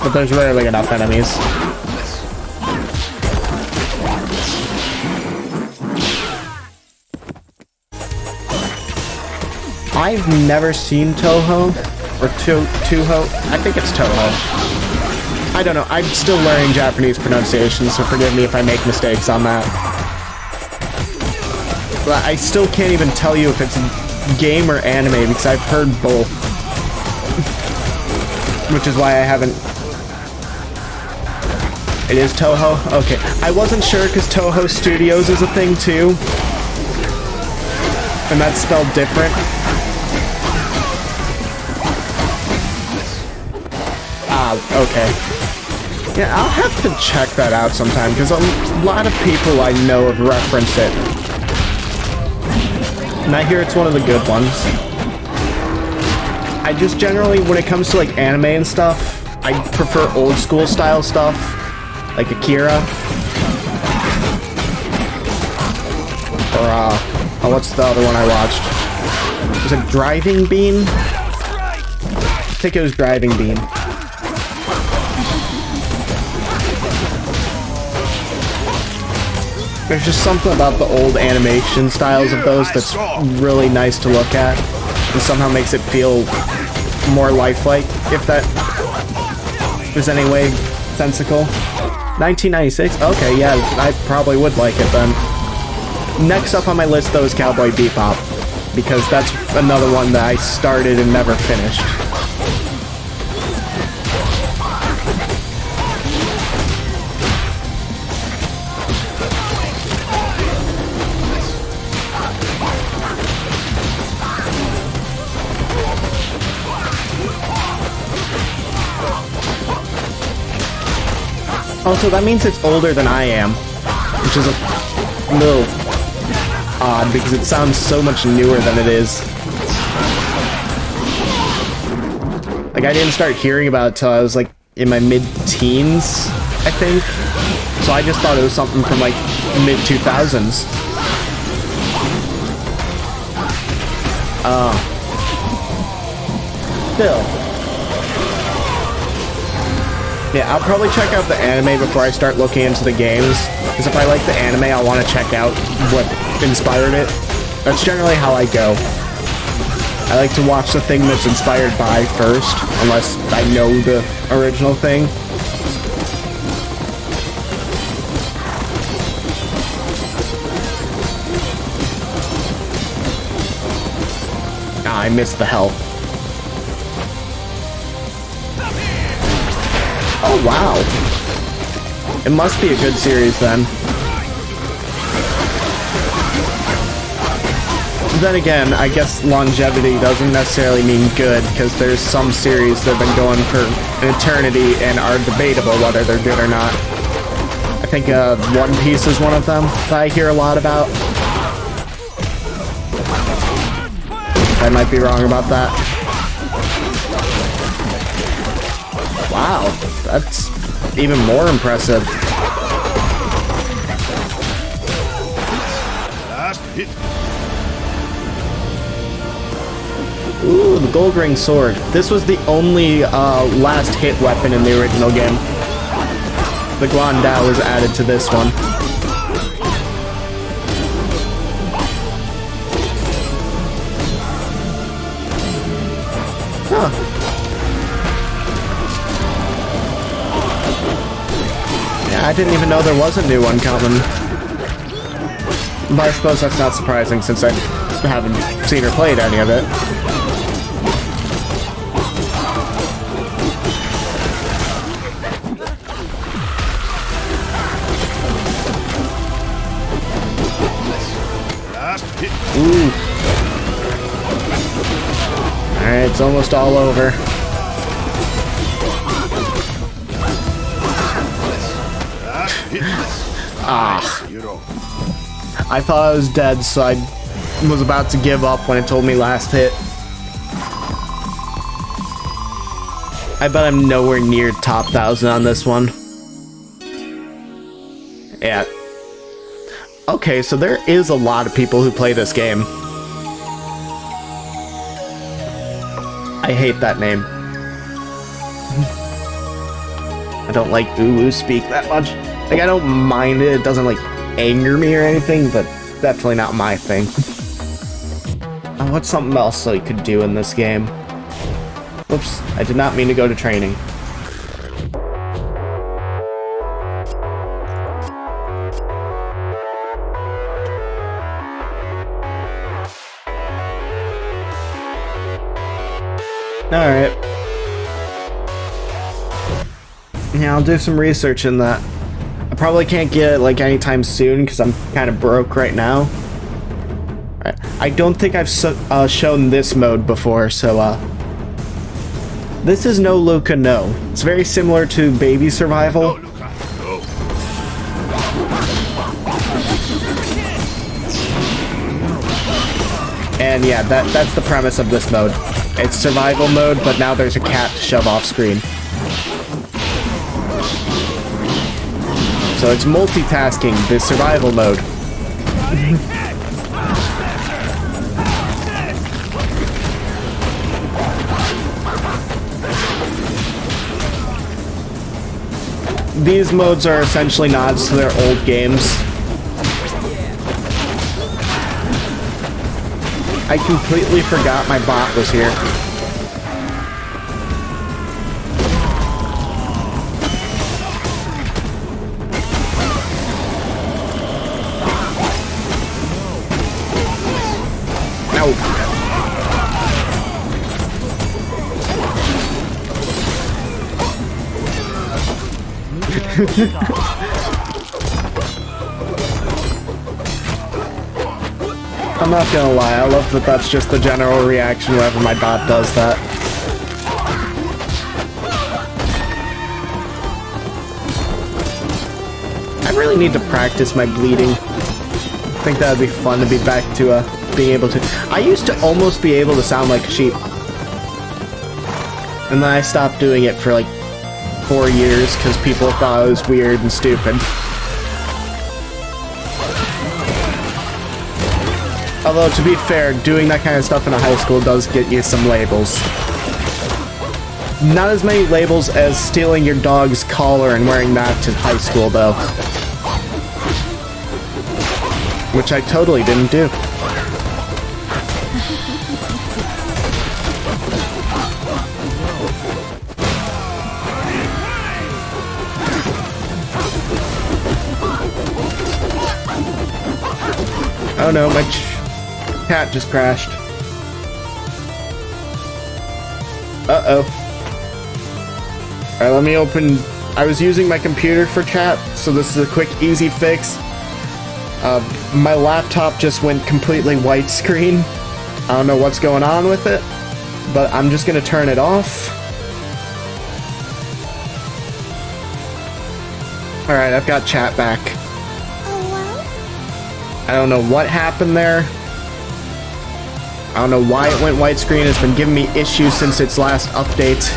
but there's rarely enough enemies. I've never seen Toho or Toho. I think it's Toho. I don't know. I'm still learning Japanese pronunciation, so forgive me if I make mistakes on that. But I still can't even tell you if it's game or anime because I've heard both. Which is why I haven't... It is Toho? Okay. I wasn't sure because Toho Studios is a thing too. And that's spelled different. Okay. Yeah, I'll have to check that out sometime, because a lot of people I know have referenced it. And I hear it's one of the good ones. I just generally, when it comes to like anime and stuff, I prefer old school style stuff, like Akira. Or, what's the other one I watched? Was it Driving Bean? I think it was Driving Bean. There's just something about the old animation styles of those that's really nice to look at, and somehow makes it feel more lifelike, if that is any way sensical. 1996? Okay, yeah, I probably would like it then. Next up on my list, though, is Cowboy Bebop, because that's another one that I started and never finished. Also, that means it's older than I am, which is a little odd because it sounds so much newer than it is. Like, I didn't start hearing about it till I was like in my mid-teens, I think. So I just thought it was something from like mid-2000s. Still. Yeah, I'll probably check out the anime before I start looking into the games, because if I like the anime, I'll want to check out what inspired it. That's generally how I go. I like to watch the thing that's inspired by first, unless I know the original thing. Ah, I missed the health. Oh, wow. It must be a good series, then. Then again, I guess longevity doesn't necessarily mean good, because there's some series that have been going for an eternity and are debatable whether they're good or not. I think One Piece is one of them that I hear a lot about. I might be wrong about that. Wow, that's even more impressive. Ooh, the gold ring sword. This was the only last hit weapon in the original game. The Guandao was added to this one. Huh. Yeah, I didn't even know there was a new one coming. But I suppose that's not surprising since I haven't seen or played any of it. Ooh. Alright, it's almost all over. Ah. I thought I was dead, so I was about to give up when it told me last hit. I bet I'm nowhere near top 1,000 on this one. Yeah. Okay, so there is a lot of people who play this game. I hate that name. I don't like ooh speak that much. Like, I don't mind it. It doesn't, like, anger me or anything, but definitely not my thing. what's something else I could do in this game? Whoops, I did not mean to go to training. Alright. Yeah, I'll do some research in that. I probably can't get it like anytime soon because I'm kind of broke right now. Alright. I don't think I've shown this mode before, so this is No Luca No. It's very similar to Baby Survival. And yeah, that's the premise of this mode. It's survival mode, but now there's a cat to shove off screen. So it's multitasking, the survival mode. These modes are essentially nods to their old games. I completely forgot my bot was here. I'm not gonna lie, I love that that's just the general reaction whenever my bot does that. I really need to practice my bleeding. I think that would be fun to be back to being able to... I used to almost be able to sound like a sheep. And then I stopped doing it for like 4 years because people thought I was weird and stupid. Although, to be fair, doing that kind of stuff in a high school does get you some labels. Not as many labels as stealing your dog's collar and wearing that to high school, though. Which I totally didn't do. Oh no, my cat just crashed. Uh-oh. Alright, let me open... I was using my computer for chat, so this is a quick, easy fix. My laptop just went completely white screen. I don't know what's going on with it, but I'm just gonna turn it off. Alright, I've got chat back. I don't know what happened there. I don't know why it went white screen. It's been giving me issues since its last update.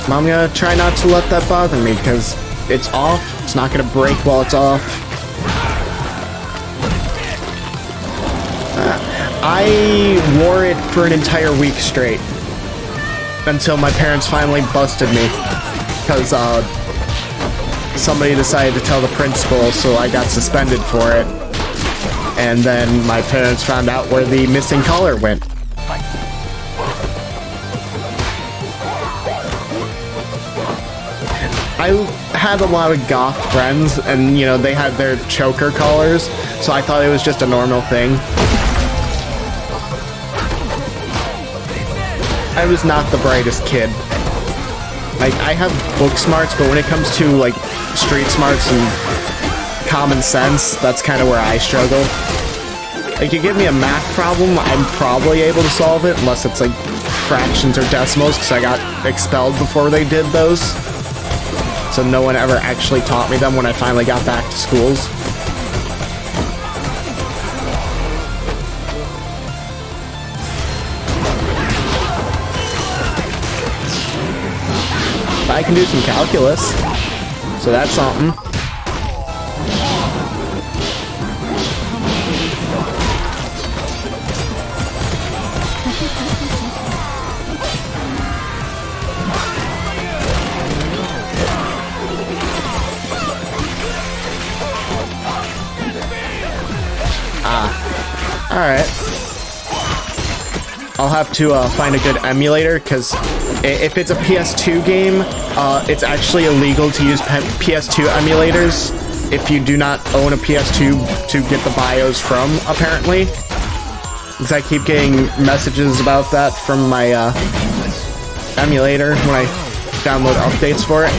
I'm gonna try not to let that bother me because it's off. It's not gonna break while it's off. I wore it for an entire week straight until my parents finally busted me because somebody decided to tell the principal, so I got suspended for it. And then my parents found out where the missing collar went. I had a lot of goth friends, and you know, they had their choker collars, so I thought it was just a normal thing. I was not the brightest kid. Like, I have book smarts, but when it comes to like street smarts and common sense, that's kind of where I struggle. Like, you give me a math problem, I'm probably able to solve it, unless it's like fractions or decimals, because I got expelled before they did those. So no one ever actually taught me them when I finally got back to schools. But I can do some calculus, so that's something. Alright. I'll have to find a good emulator, because if it's a PS2 game, it's actually illegal to use PS2 emulators if you do not own a PS2 to get the BIOS from, apparently. Because I keep getting messages about that from my emulator when I download updates for it.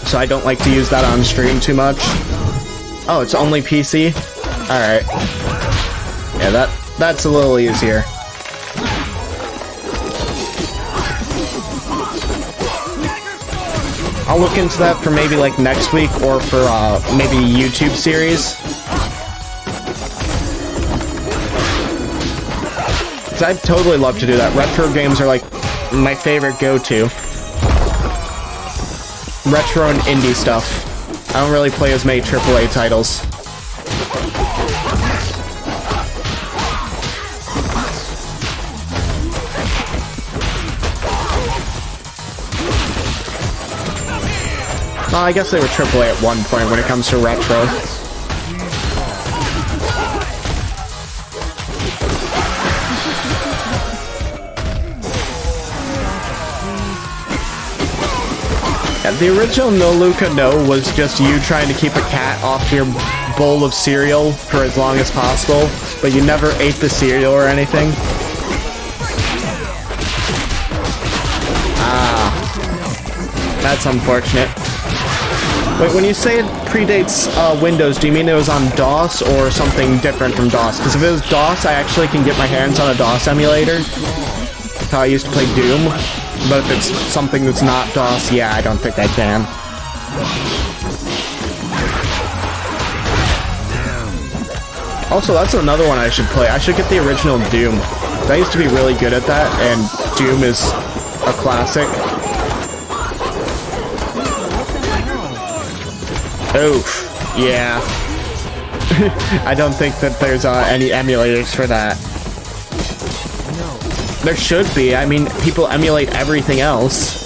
So I don't like to use that on stream too much. Oh, it's only PC? Alright. Yeah, that's a little easier. I'll look into that for maybe like next week or for maybe a YouTube series. 'Cause I'd totally love to do that. Retro games are like my favorite go-to. Retro and indie stuff. I don't really play as many AAA titles. Well, I guess they were AAA at one point when it comes to retro. Yeah, the original No Luca No was just you trying to keep a cat off your bowl of cereal for as long as possible, but you never ate the cereal or anything. Ah, that's unfortunate. Wait, when you say it predates Windows, do you mean it was on DOS or something different from DOS? Because if it was DOS, I actually can get my hands on a DOS emulator. That's how I used to play Doom. But if it's something that's not DOS, yeah, I don't think I can. Also, that's another one I should play. I should get the original Doom. I used to be really good at that, and Doom is a classic. Oof, yeah. I don't think that there's any emulators for that. There should be. I mean, people emulate everything else.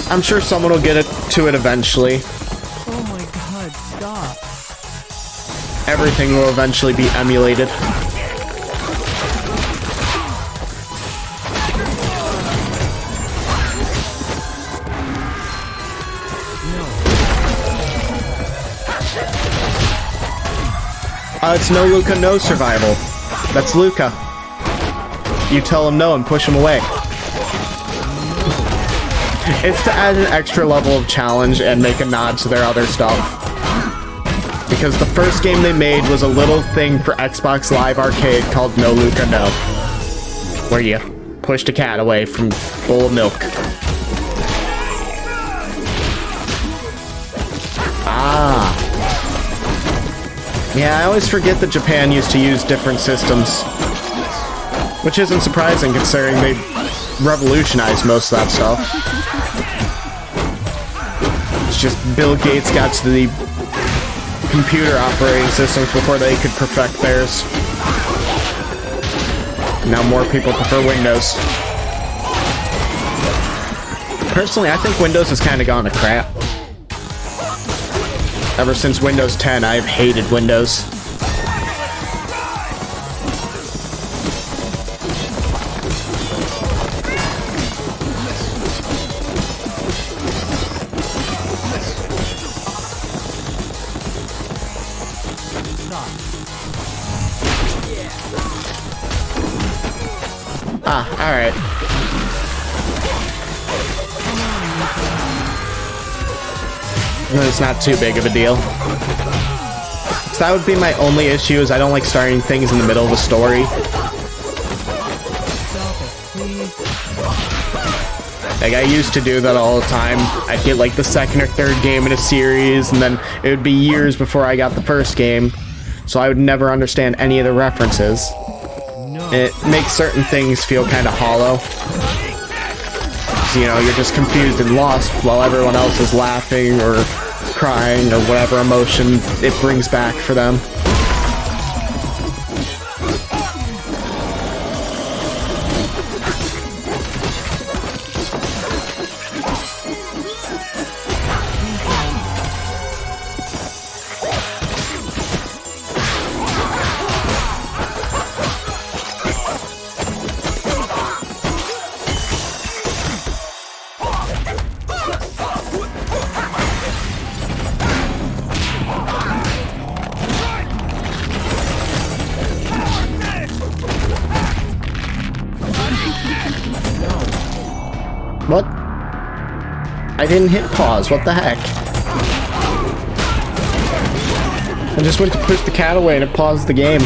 I'm sure someone will get to it eventually. Oh my god, stop. Everything will eventually be emulated. It's No Luca No Survival. That's Luca. You tell him no and push him away. It's to add an extra level of challenge and make a nod to their other stuff. Because the first game they made was a little thing for Xbox Live Arcade called No Luca No, where you pushed a cat away from a bowl of milk. Ah. Yeah, I always forget that Japan used to use different systems. Which isn't surprising considering they revolutionized most of that stuff. It's just Bill Gates got to the computer operating systems before they could perfect theirs. Now more people prefer Windows. Personally, I think Windows has kind of gone to crap. Ever since Windows 10, I've hated Windows. Ah, alright. It's not too big of a deal. So that would be my only issue, is I don't like starting things in the middle of a story. Like, I used to do that all the time. I'd get like the second or third game in a series, and then it would be years before I got the first game. So I would never understand any of the references. It makes certain things feel kind of hollow. So, you know, you're just confused and lost while everyone else is laughing or crying or whatever emotion it brings back for them. What? I didn't hit pause. What the heck? I just went to push the cat away and it paused the game.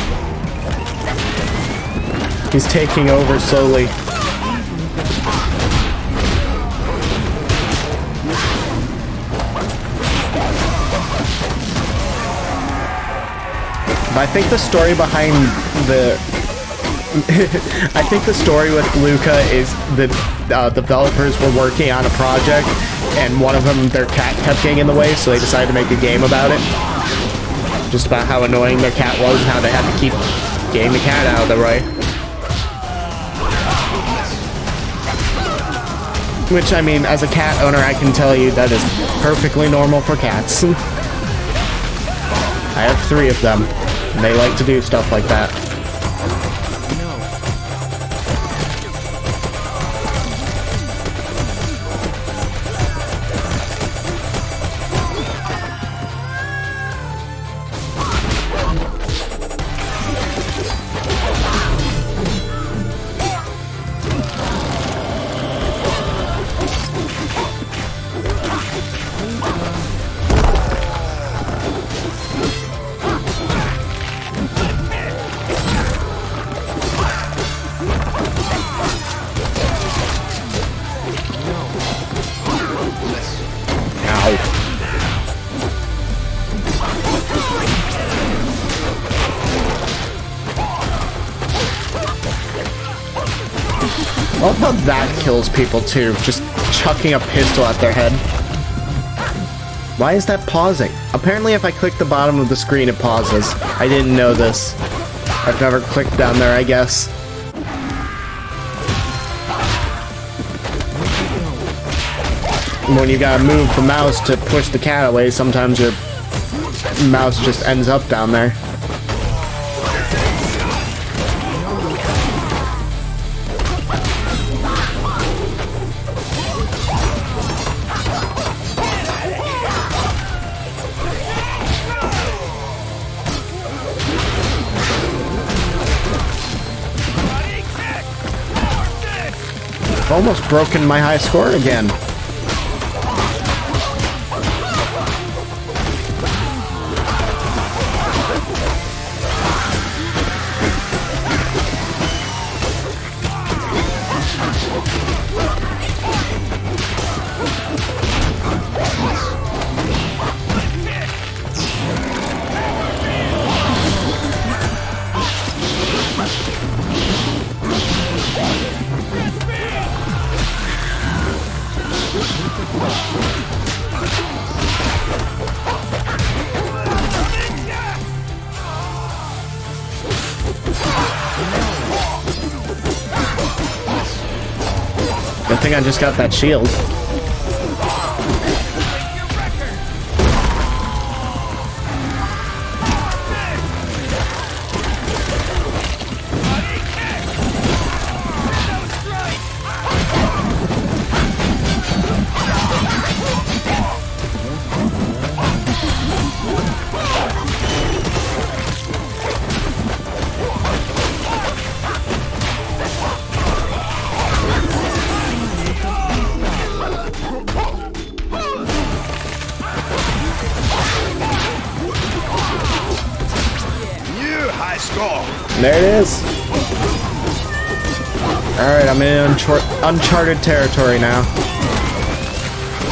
He's taking over slowly. But I think the story behind the... I think the story with Luca is the developers were working on a project and one of them, their cat kept getting in the way, so they decided to make a game about it. Just about how annoying their cat was and how they had to keep getting the cat out of the way. Which, I mean, as a cat owner, I can tell you that is perfectly normal for cats. I have 3 of them, and they like to do stuff like that. I love how that kills people too, just chucking a pistol at their head. Why is that pausing? Apparently if I click the bottom of the screen it pauses. I didn't know this. I've never clicked down there, I guess. When you gotta move the mouse to push the cat away, sometimes your mouse just ends up down there. Almost broken my high score again. I think I just got that shield. There it is. Alright, I'm in uncharted territory now.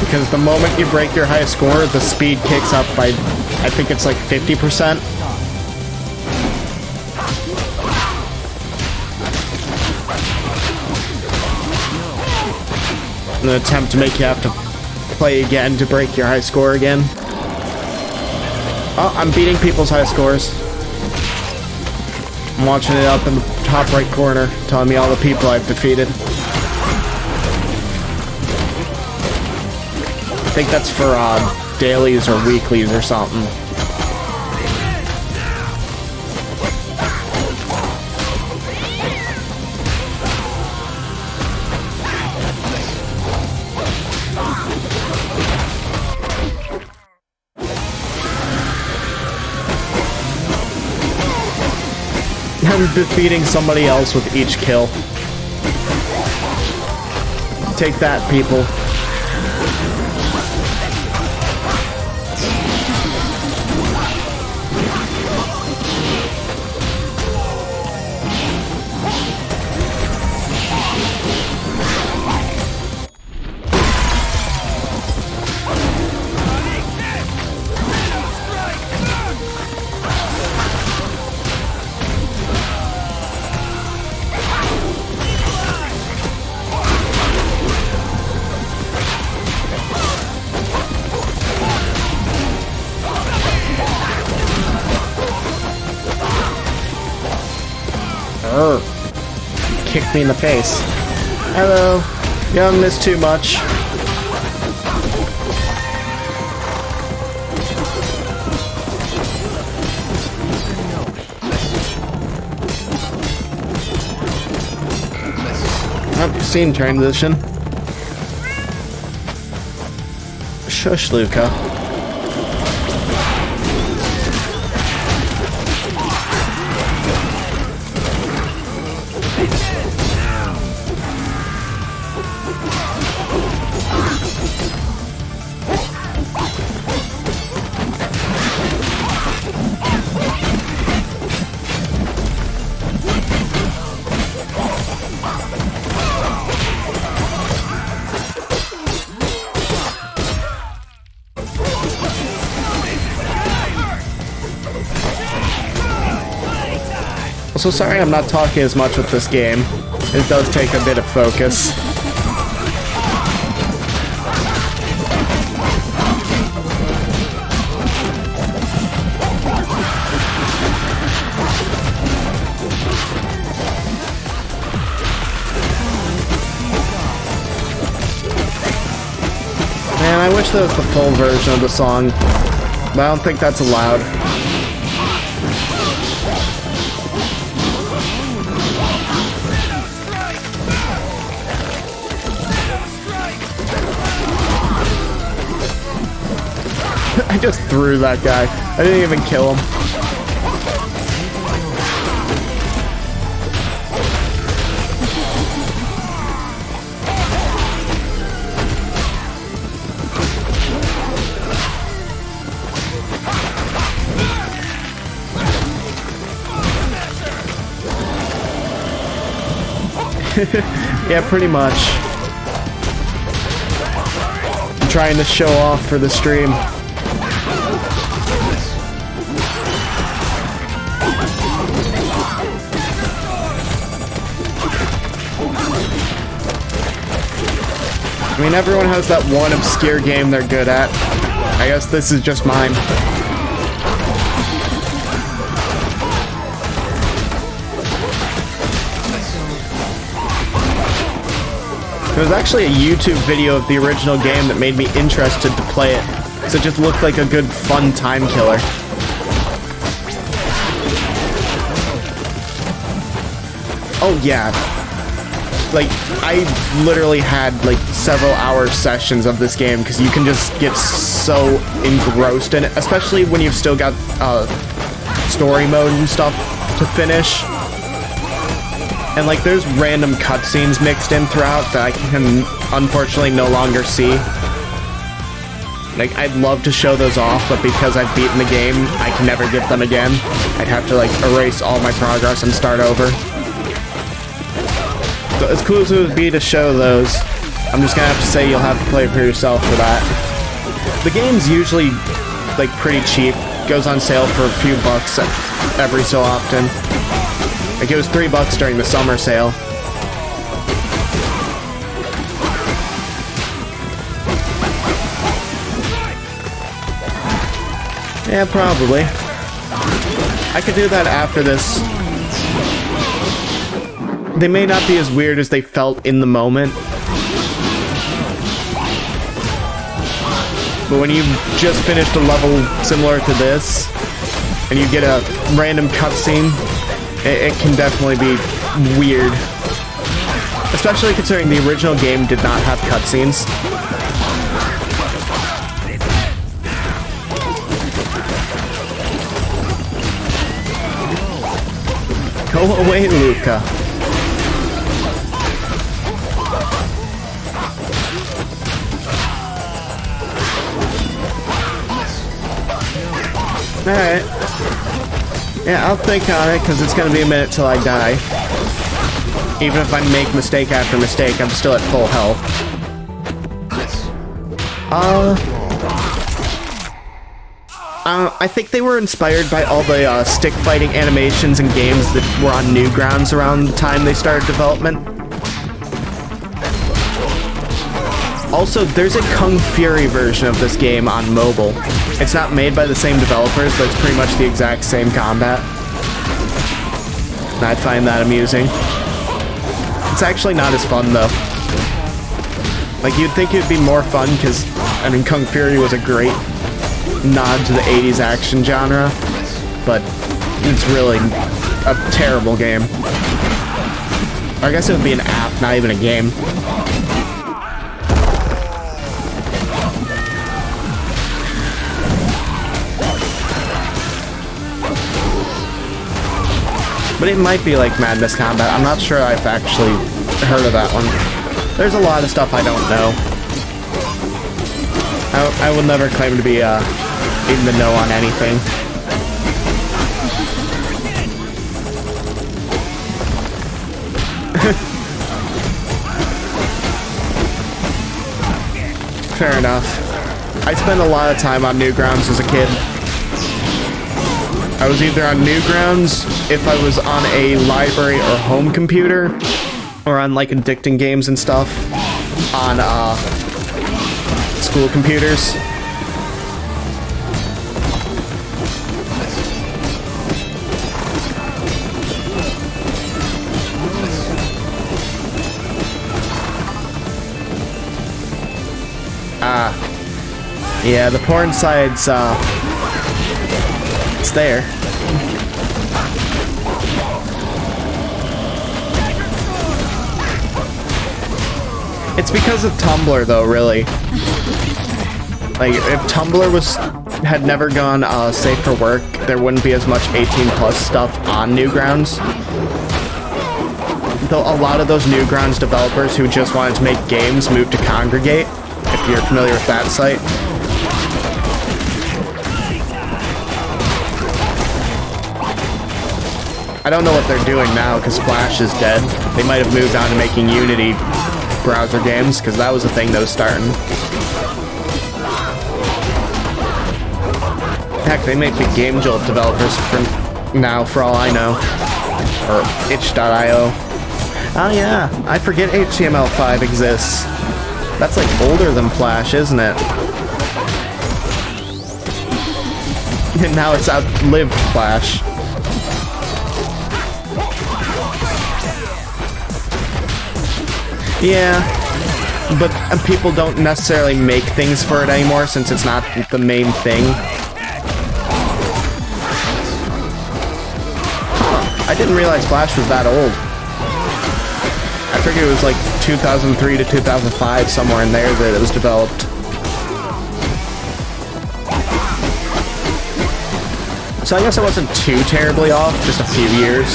Because the moment you break your high score, the speed kicks up by, I think it's like 50%. An attempt to make you have to play again to break your high score again. Oh, I'm beating people's high scores. I'm watching it up in the top right corner, telling me all the people I've defeated. I think that's for dailies or weeklies or something. I'm defeating somebody else with each kill. Take that, people. Kicked me in the face. Hello. You haven't missed too much. Oh, scene transition. Shush, Luca. Also, sorry I'm not talking as much with this game. It does take a bit of focus. Man, I wish there was the full version of the song, but I don't think that's allowed. I just threw that guy. I didn't even kill him. Yeah, pretty much. I'm trying to show off for the stream. I mean, everyone has that one obscure game they're good at. I guess this is just mine. There was actually a YouTube video of the original game that made me interested to play it, because it just looked like a good, fun time killer. Oh yeah. Like, I literally had like several hour sessions of this game because you can just get so engrossed in it, especially when you've still got story mode and stuff to finish. And like, there's random cutscenes mixed in throughout that I can unfortunately no longer see. Like, I'd love to show those off, but because I've beaten the game, I can never get them again. I'd have to like erase all my progress and start over. So as cool as it would be to show those, I'm just gonna have to say you'll have to play for yourself for that. The game's usually like pretty cheap. Goes on sale for a few bucks every so often. Like, it was $3 during the summer sale. Yeah, probably. I could do that after this. They may not be as weird as they felt in the moment. But when you've just finished a level similar to this, and you get a random cutscene, it can definitely be weird. Especially considering the original game did not have cutscenes. Go away, Luca. Alright. Yeah, I'll think on it, because it's going to be a minute till I die. Even if I make mistake after mistake, I'm still at full health. I think they were inspired by all the stick fighting animations and games that were on Newgrounds around the time they started development. Also, there's a Kung Fury version of this game on mobile. It's not made by the same developers, but it's pretty much the exact same combat. And I find that amusing. It's actually not as fun, though. Like, you'd think it'd be more fun, because, I mean, Kung Fury was a great nod to the 80s action genre, but it's really a terrible game. Or I guess it would be an app, not even a game. But it might be like Madness Combat. I'm not sure I've actually heard of that one. There's a lot of stuff I don't know. I will never claim to be in the know on anything. Fair enough. I spent a lot of time on Newgrounds as a kid. I was either on Newgrounds if I was on a library or home computer, or on like addicting games and stuff on school computers. Yeah, the porn side's it's there. It's because of Tumblr, though, really. Like, if Tumblr had never gone safe for work, there wouldn't be as much 18+ stuff on Newgrounds. Though a lot of those Newgrounds developers who just wanted to make games moved to Congregate, if you're familiar with that site. I don't know what they're doing now, because Flash is dead. They might have moved on to making Unity browser games, because that was a thing that was starting. Heck, they make the Game Jolt developers for now, for all I know. Or itch.io. Oh yeah, I forget HTML5 exists. That's like older than Flash, isn't it? And now it's outlived Flash. Yeah, but people don't necessarily make things for it anymore since it's not the main thing. Huh, I didn't realize Flash was that old. I figured it was like 2003 to 2005, somewhere in there, that it was developed. So I guess I wasn't too terribly off, just a few years.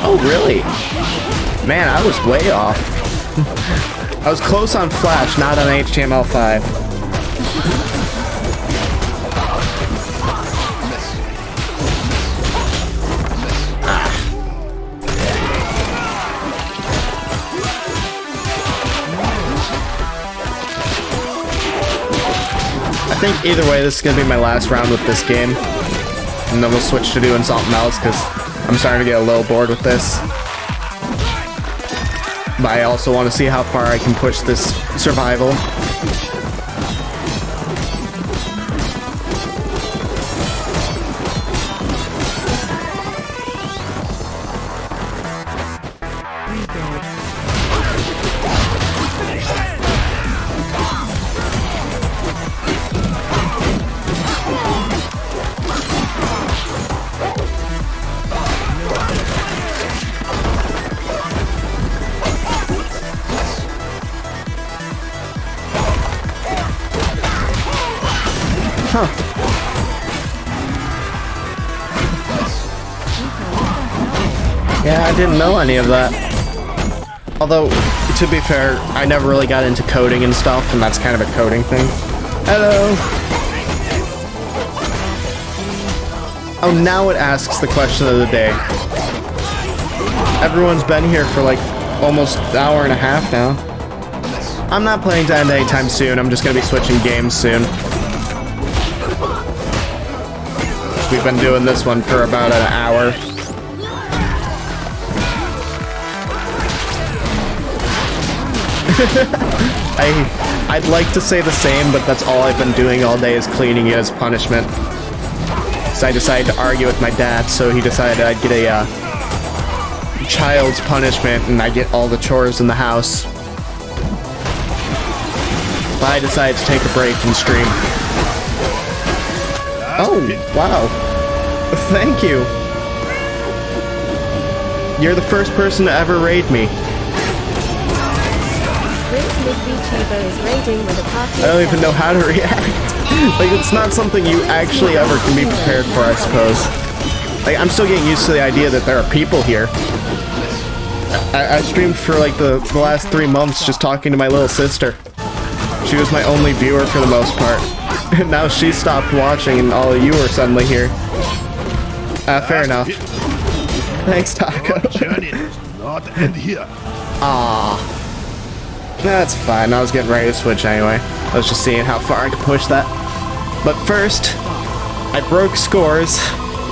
Oh, really? Man, I was way off. I was close on Flash, not on HTML5. I think either way, this is going to be my last round with this game. And then we'll switch to doing something else, because I'm starting to get a little bored with this. But I also want to see how far I can push this survival. Huh. Yeah, I didn't know any of that. Although, To be fair, I never really got into coding and stuff, and that's kind of a coding thing. Hello! Oh, now it asks the question of the day. Everyone's been here for like almost an hour and a half now. I'm not playing to end anytime soon, I'm just gonna be switching games soon. We've been doing this one for about an hour. I'd like to say the same, but that's all I've been doing all day is cleaning it as punishment. So I decided to argue with my dad, so he decided I'd get a child's punishment and I get all the chores in the house. But I decided to take a break and stream. Oh, wow. Thank you. You're the first person to ever raid me. I don't even know how to react. Like, it's not something you actually ever can be prepared for, I suppose. Like, I'm still getting used to the idea that there are people here. I streamed for, like, the last 3 months just talking to my little sister. She was my only viewer for the most part. And now she stopped watching and all of you are suddenly here. Fair enough. Thanks, Taco. Journey does not end here. Aww. That's fine, I was getting ready to switch anyway. I was just seeing how far I could push that. But first, I broke scores.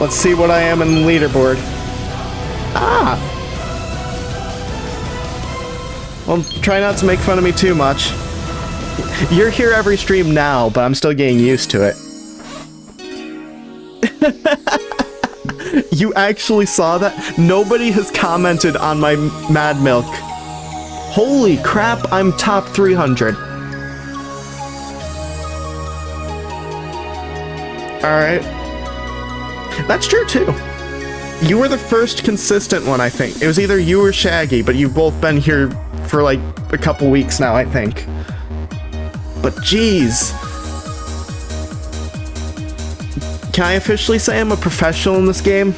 Let's see what I am in the leaderboard. Ah! Well, try not to make fun of me too much. You're here every stream now, but I'm still getting used to it. You actually saw that? Nobody has commented on my Mad Milk. Holy crap, I'm top 300. Alright. That's true too. You were the first consistent one, I think. It was either you or Shaggy, but you've both been here for like a couple weeks now, I think. But geez. Can I officially say I'm a professional in this game?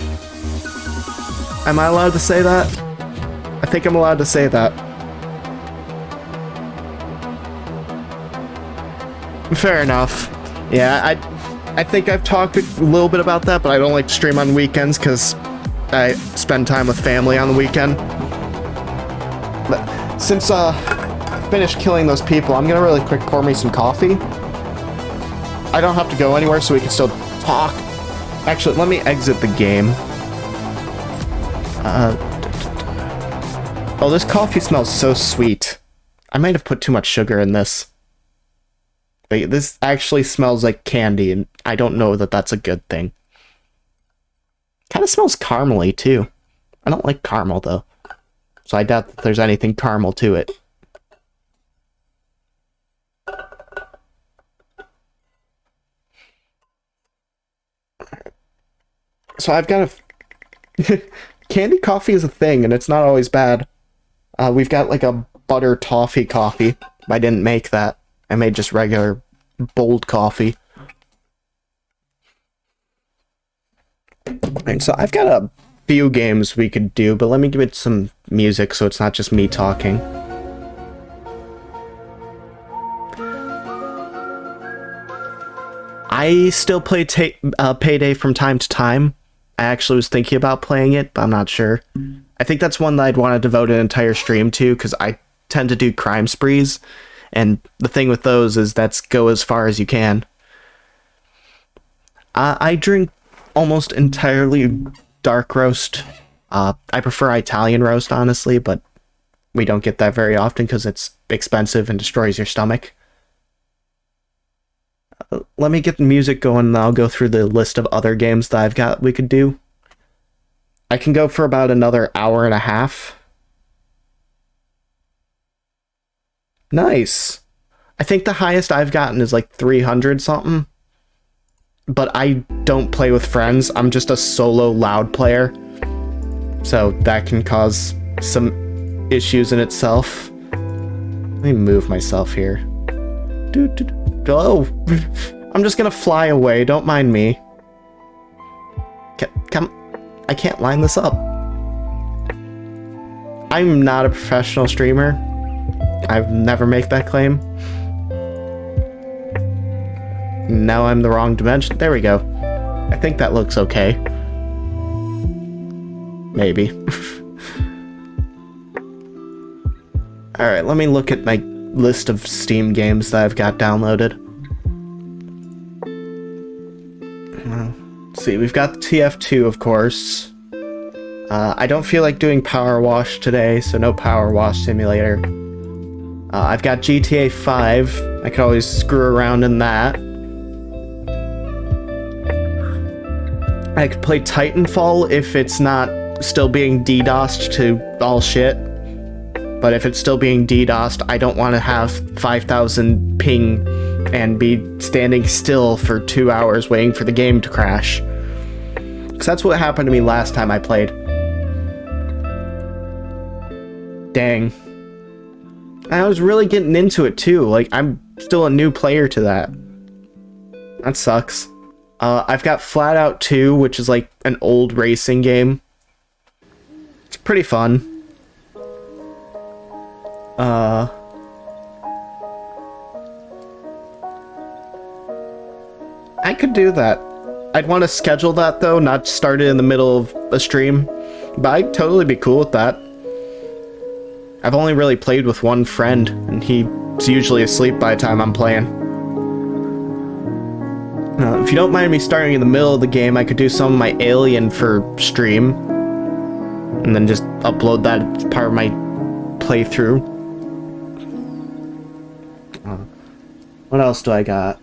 Am I allowed to say that? I think I'm allowed to say that. Fair enough. Yeah, I think I've talked a little bit about that, but I don't like to stream on weekends because I spend time with family on the weekend. But since I finished killing those people, I'm gonna really quick pour me some coffee. I don't have to go anywhere, so we can still talk. Actually, let me exit the game. Oh, this coffee smells so sweet. I might have put too much sugar in this. But this actually smells like candy, and I don't know that that's a good thing. Kind of smells caramely, too. I don't like caramel, though. So I doubt that there's anything caramel to it. So I've got a... Candy coffee is a thing, and it's not always bad. We've got, like, a butter toffee coffee. I didn't make that. I made just regular bold coffee. And so I've got a few games we could do, but let me give it some music so it's not just me talking. I still play Payday from time to time. I actually was thinking about playing it, but I'm not sure. I think that's one that I'd want to devote an entire stream to, because I tend to do crime sprees. And the thing with those is that's go as far as you can. I drink almost entirely dark roast. I prefer Italian roast, honestly, but we don't get that very often because it's expensive and destroys your stomach. Let me get the music going and I'll go through the list of other games that I've got we could do. I can go for about another hour and a half. Nice. I think the highest I've gotten is like 300 something. But I don't play with friends. I'm just a solo loud player. So that can cause some issues in itself. Let me move myself here. Oh, I'm just gonna fly away. Don't mind me. Come. I can't line this up. I'm not a professional streamer. I've never make that claim. Now I'm the wrong dimension. There we go. I think that looks okay. Maybe. Alright, let me look at my list of Steam games that I've got downloaded. Let's see, we've got TF2, of course. I don't feel like doing Power Wash today, so no Power Wash Simulator. I've got GTA 5. I could always screw around in that. I could play Titanfall if it's not still being DDoSed to all shit. But if it's still being DDoSed, I don't want to have 5,000 ping and be standing still for 2 hours waiting for the game to crash. Because that's what happened to me last time I played. Dang. I was really getting into it too. Like, I'm still a new player to that. That sucks. I've got Flat Out 2, which is like an old racing game. It's pretty fun. I could do that. I'd want to schedule that though, not start it in the middle of a stream. But I'd totally be cool with that. I've only really played with one friend, and he's usually asleep by the time I'm playing. If you don't mind me starting in the middle of the game, I could do some of my Alien for stream. And then just upload that as part of my playthrough. What else do I got?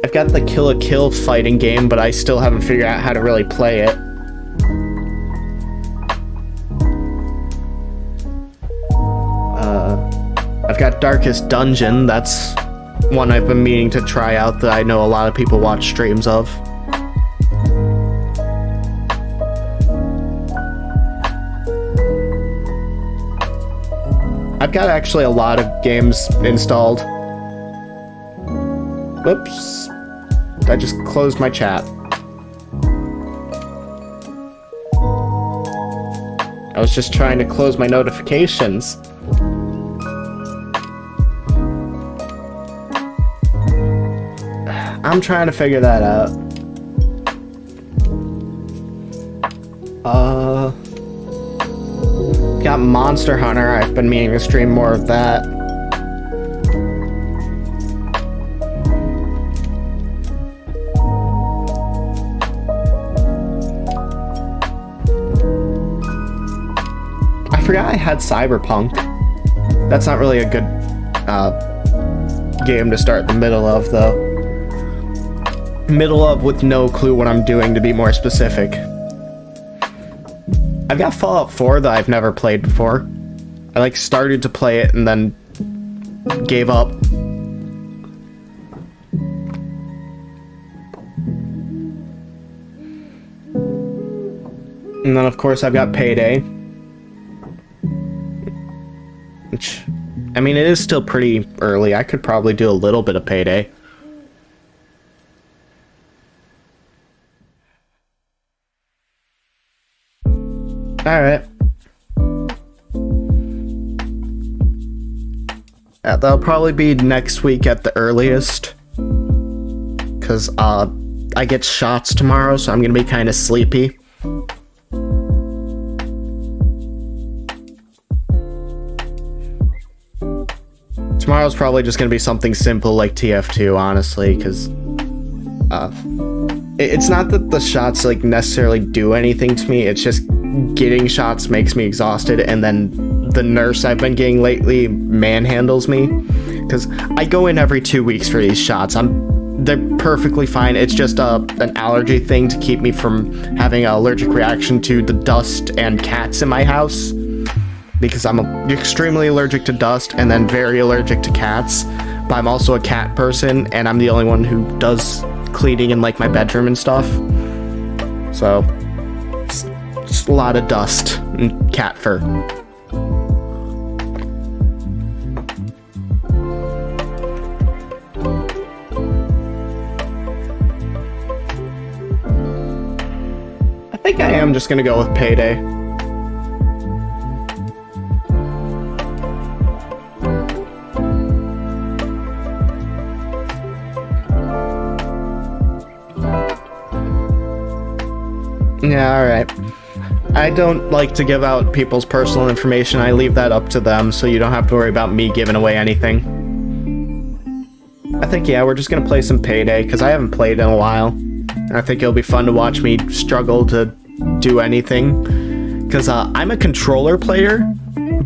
I've got the Kill a Kill fighting game, but I still haven't figured out how to really play it. I've got Darkest Dungeon. That's one I've been meaning to try out that I know a lot of people watch streams of. I've got actually a lot of games installed. Whoops. I just closed my chat. I was just trying to close my notifications. I'm trying to figure that out. Got Monster Hunter. I've been meaning to stream more of that. I forgot I had Cyberpunk. That's not really a good game to start in the middle of, though. Middle of with no clue what I'm doing, to be more specific. I've got Fallout 4 that I've never played before. I like started to play it and then gave up. And then of course I've got Payday. Which, I mean, it is still pretty early. I could probably do a little bit of Payday. Alright. Yeah, that'll probably be next week at the earliest. Because, I get shots tomorrow, so I'm gonna be kind of sleepy. Tomorrow's probably just gonna be something simple like TF2, honestly, because, it's not that the shots, like, necessarily do anything to me, it's just getting shots makes me exhausted, and then the nurse I've been getting lately manhandles me, because I go in every 2 weeks for these shots. They're perfectly fine. It's just an allergy thing to keep me from having an allergic reaction to the dust and cats in my house, because I'm extremely allergic to dust and then very allergic to cats, but I'm also a cat person, and I'm the only one who does cleaning in, like, my bedroom and stuff. So just a lot of dust and cat fur. I think I am just gonna go with Payday. Yeah, alright. I don't like to give out people's personal information. I leave that up to them, so you don't have to worry about me giving away anything. I think, yeah, we're just gonna play some Payday, because I haven't played in a while. And I think it'll be fun to watch me struggle to do anything. Because I'm a controller player,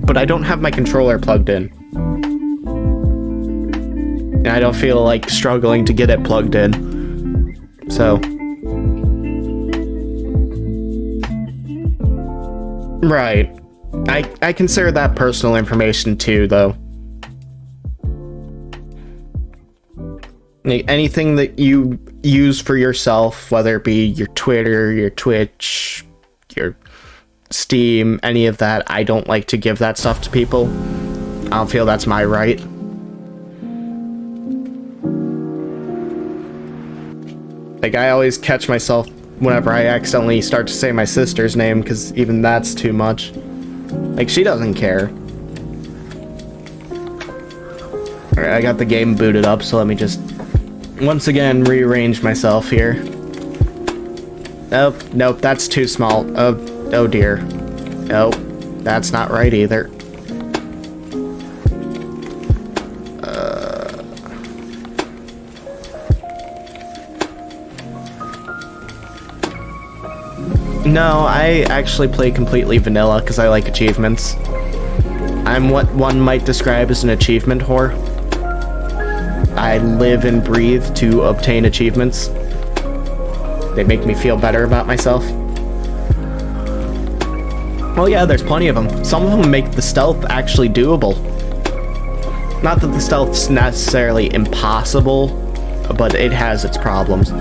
but I don't have my controller plugged in. And I don't feel like struggling to get it plugged in. So... Right. I consider that personal information too, though. Anything that you use for yourself, whether it be your Twitter, your Twitch, your Steam, any of that, I don't like to give that stuff to people. I don't feel that's my right. Like, I always catch myself whenever I accidentally start to say my sister's name, because even that's too much. Like, she doesn't care. Alright, I got the game booted up, so let me just once again rearrange myself here. Nope, nope, that's too small. Oh dear. Nope, that's not right either. No, I actually play completely vanilla because I like achievements. I'm what one might describe as an achievement whore. I live and breathe to obtain achievements. They make me feel better about myself. Well, yeah, there's plenty of them. Some of them make the stealth actually doable. Not that the stealth's necessarily impossible, but it has its problems.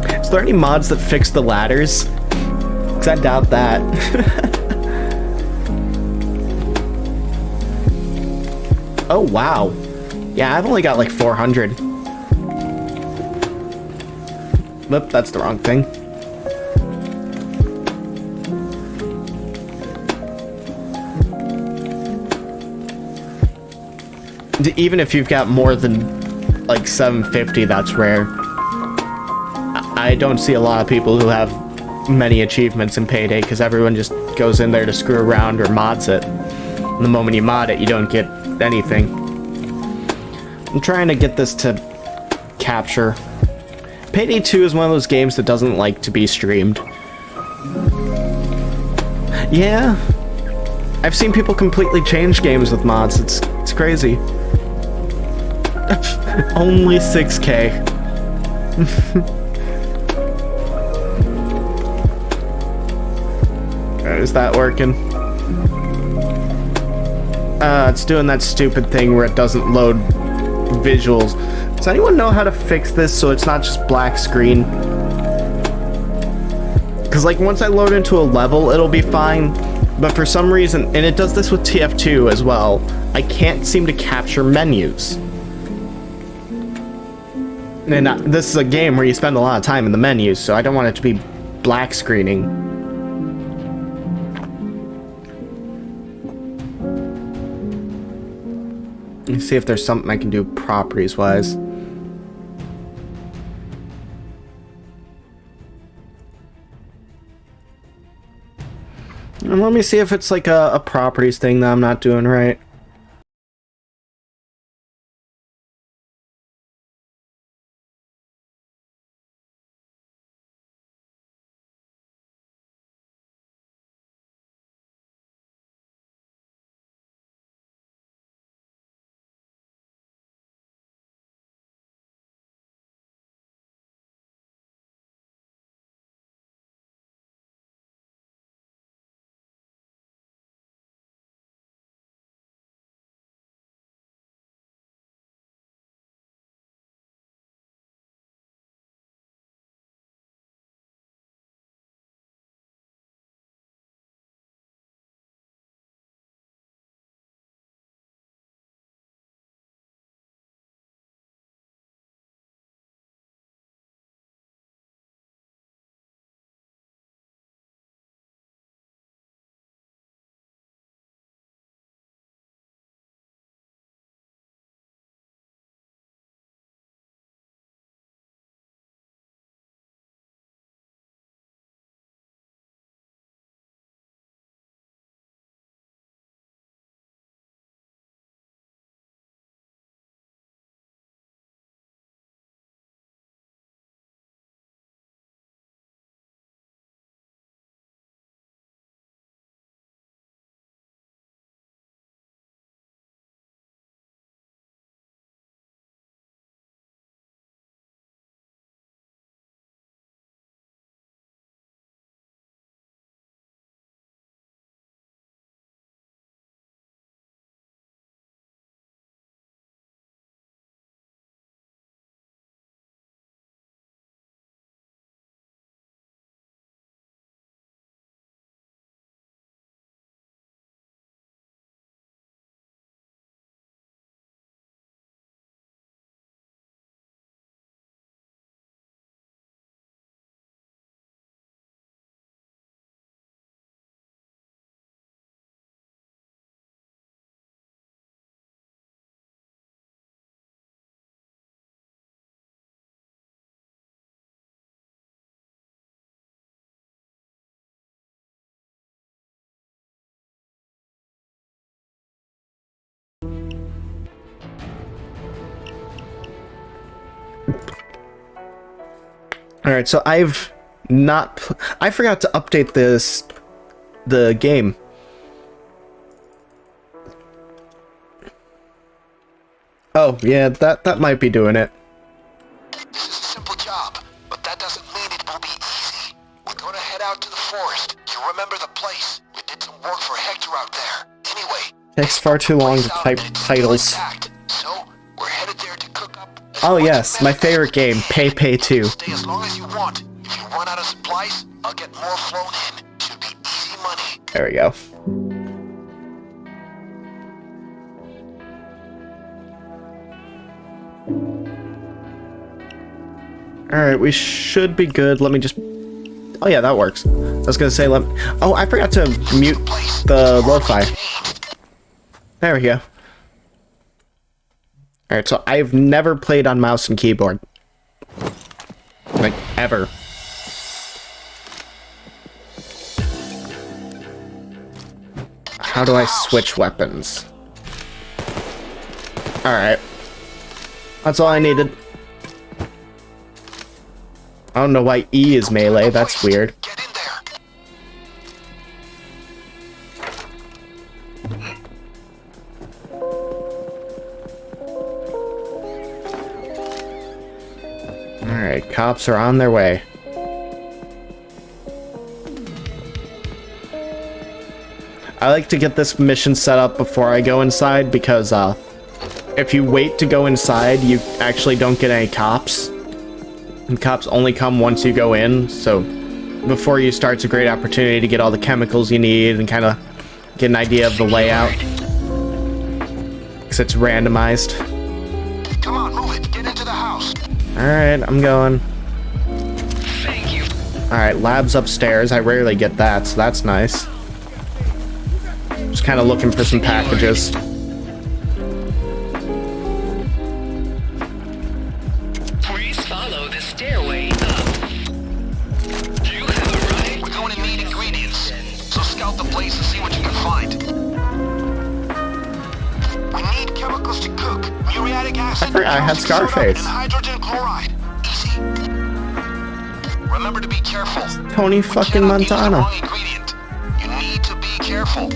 Is there any mods that fix the ladders? Because I doubt that. Oh, wow. Yeah, I've only got like 400. Oop, that's the wrong thing. Even if you've got more than like 750, that's rare. I don't see a lot of people who have many achievements in Payday because everyone just goes in there to screw around or mods it. And the moment you mod it, you don't get anything. I'm trying to get this to capture. Payday 2 is one of those games that doesn't like to be streamed. Yeah. I've seen people completely change games with mods. It's crazy. Only 6K. Is that working? It's doing that stupid thing where it doesn't load visuals. Does anyone know how to fix this so it's not just black screen? Because, like, once I load into a level, it'll be fine. But for some reason, and it does this with TF2 as well, I can't seem to capture menus. And this is a game where you spend a lot of time in the menus, so I don't want it to be black screening. Let's see if there's something I can do properties-wise. And let me see if it's like a properties thing that I'm not doing right. Alright, so I've not... I forgot to update the game. Oh, yeah, that might be doing it. This is a simple job, but that doesn't mean it will be easy. We're gonna head out to the forest. You remember the place? We did some work for Hector out there. Anyway, Takes far too long to type titles. so we're headed there to cook up. Oh yes, my favorite game, Payday 2. Stay as long as you want. If you run out of supplies, I'll get more flown in. Should be easy money. There we go. Alright, we should be good. Let me just... Oh yeah, that works. I was gonna say, Oh, I forgot to mute the lo-fi. There we go. Alright, so I've never played on mouse and keyboard. Like, ever. How do I switch weapons? Alright. That's all I needed. I don't know why E is melee, that's weird. Get in there. Alright, cops are on their way. I like to get this mission set up before I go inside because if you wait to go inside, you actually don't get any cops. And cops only come once you go in, so before you start, it's a great opportunity to get all the chemicals you need and kind of get an idea of the layout. Because it's randomized. Come on, move it. Get into the house. Alright, I'm going. Alright, lab's upstairs. I rarely get that, so that's nice. Just kind of looking for some packages. Please follow the stairway up. Do you have a ride? We're going to need ingredients, so scout the place and see what you can find. We need chemicals to cook. Muriatic acid, I forgot I had caustic soda, Scarface. and hydrogen chloride. Easy. Remember to be careful. Tony We fucking cannot use the Montana. wrong ingredient. You need to be careful.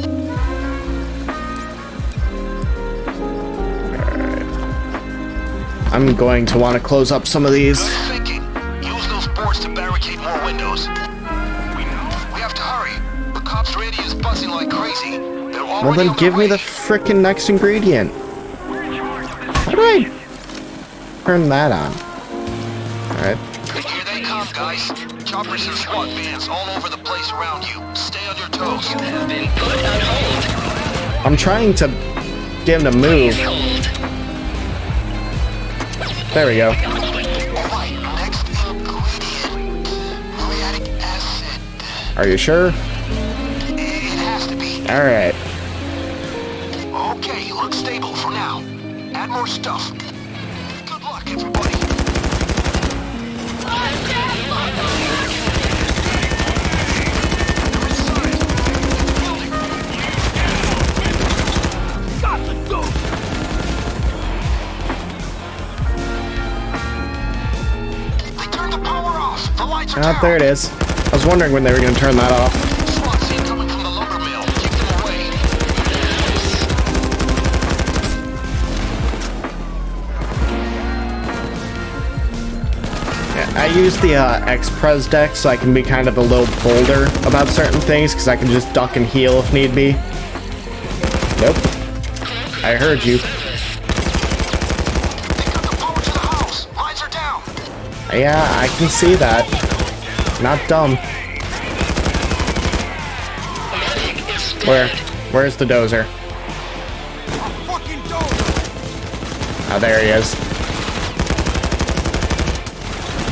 I'm going to want to close up some of these. Good thinking. Use those boards to barricade more windows. We have to hurry. The cops' radio is buzzing like crazy. They're already Well then on give their me the way. frickin' next ingredient. How do I turn that on? Alright. Here they come, guys. Choppers and SWAT vans all over the place around you. Stay on your toes. You have been put on hold. I'm trying to get him to move. Please hold. There we go. Alright, next ingredient. Muriatic acid. Are you sure? It has to be. Alright. Okay, looks stable for now. Add more stuff. Good luck, everybody. They turned the power off. The lights are Ah, down. there it is. I was wondering when they were going to turn that off. SWAT team coming from the lumber mill. Keep them away. Yeah, I use the X-Pres deck so I can be kind of a little bolder about certain things because I can just duck and heal if need be. Nope. I heard you. They cut the power to the house. Lights are down. Yeah, I can see that. Not dumb. Where's the dozer? Oh, there he is.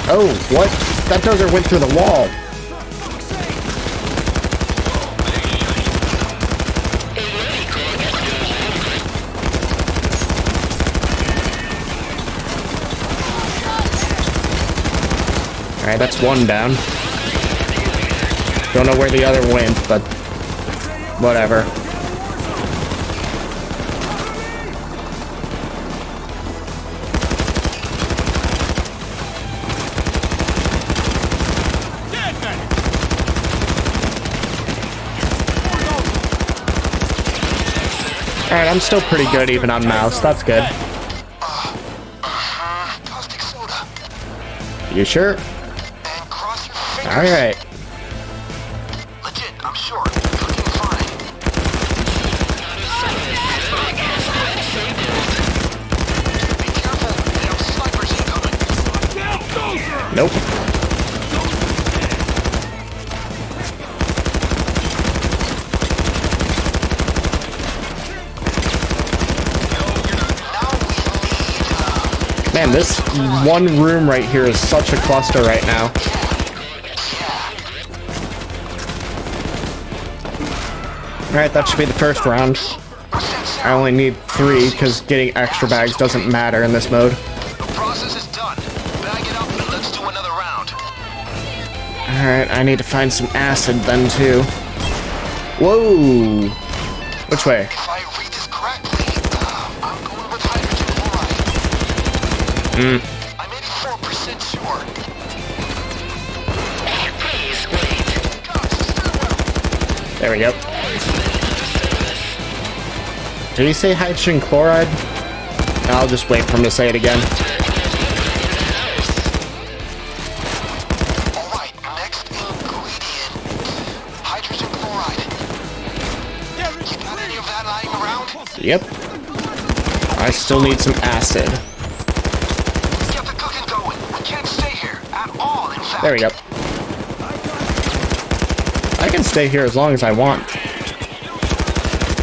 Oh, what? That dozer went through the wall. Alright, that's one down. Don't know where the other went, but whatever. Alright, I'm still pretty good even on mouse. That's good. Caustic soda. You sure? And cross your fingers. Alright. Legit, I'm sure. Cooking fine. Be careful. They have snipers incoming. Nope. Man, this one room right here is such a cluster right now. Alright, that should be the first round. I only need 3 because getting extra bags doesn't matter in this mode. The process is done. Bag it up and let's do another round. Alright, I need to find some acid then too. Whoa! Which way? If I read this correctly, I'm going with hydrogen chloride. I'm 84% sure. Please wait. God, stairwell. There we go. Did he say hydrogen chloride? I'll just wait for him to say it again. Alright, next ingredient. Hydrogen chloride. You got any of that lying around? Yep. I still need some acid. Get the cooking going. We can't stay here at all, in fact. There we go. I can stay here as long as I want.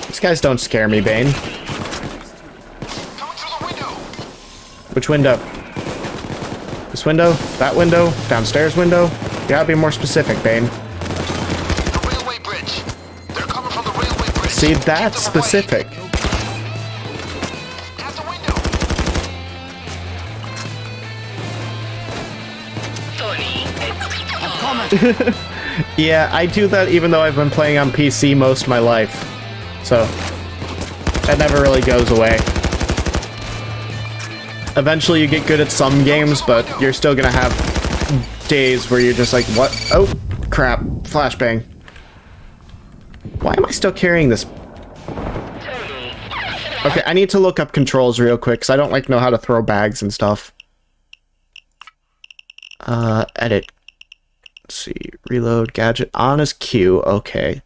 These guys don't scare me, Bane. Coming through the window. Which window? This window? That window? Downstairs window? You gotta be more specific, Bane. The railway bridge. They're coming from the railway bridge. See, Keep that's them away. specific. At the window. Tony. Yeah, I do that even though I've been playing on PC most of my life. So, that never really goes away. Eventually you get good at some games, but you're still gonna have days where you're just like, what? Oh, crap. Flashbang. Why am I still carrying this? Okay, I need to look up controls real quick, because I don't know how to throw bags and stuff. Edit. Let's see. Reload gadget on is Q. Okay.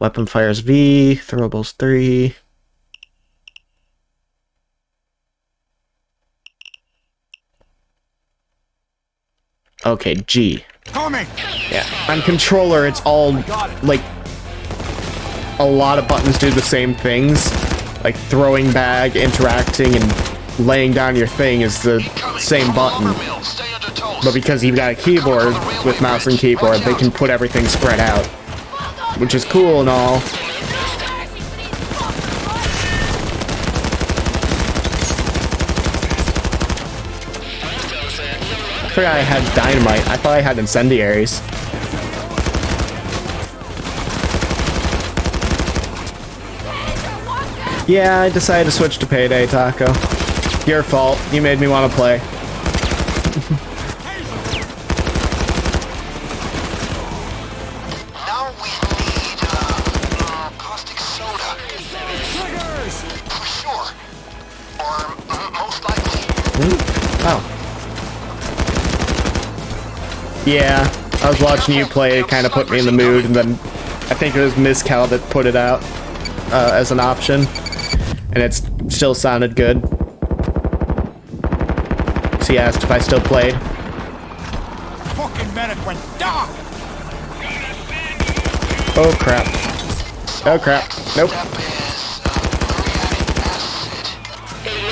Weapon fires V. Throwables 3. Okay, G. Yeah. On controller, it's all, like, a lot of buttons do the same things. Like throwing bag, interacting, and laying down your thing is the same button. But because you've got a keyboard with mouse and keyboard, they can put everything spread out. Which is cool and all. I forgot I had dynamite. I thought I had incendiaries. Yeah, I decided to switch to Payday, Taco. Your fault. You made me want to play. Now we need caustic soda. For sure. Or most likely. Oh. Yeah, I was watching you play. It kind of put me in the mood, and then I think it was Miss Cal that put it out as an option, and it still sounded good. So he asked if I still played. Fucking minute went dark. Oh crap. Oh crap. Nope.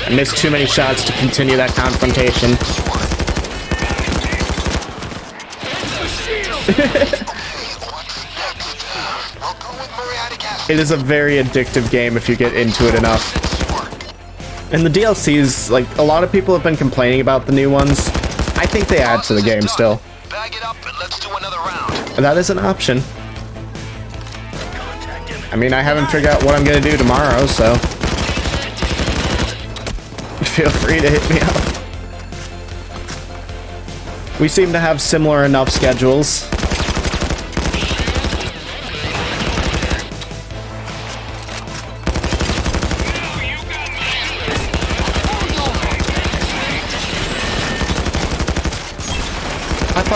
I missed too many shots to continue that confrontation. It is a very addictive game if you get into it enough. And the DLCs, like, a lot of people have been complaining about the new ones. I think they add to the game still. Bag it up and let's do another round. That is an option. I mean, I haven't figured out what I'm gonna do tomorrow, so feel free to hit me up. We seem to have similar enough schedules.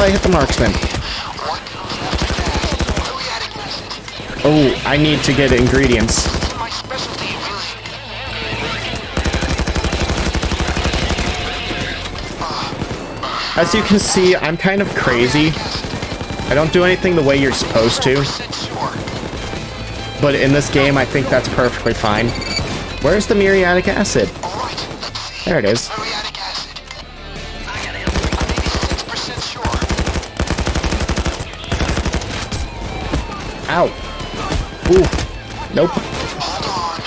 I hit the marksman. What comes after that? Muriatic acid. Oh, I need to get ingredients. This is my specialty, really. As you can see, I'm kind of crazy. I don't do anything the way you're supposed to. 100% sure. But in this game, I think that's perfectly fine. Where's the muriatic acid? Alright, let's see. There it is. Muriatic acid. I'm 86% sure. Ow. Ooh. Nope. Hold on.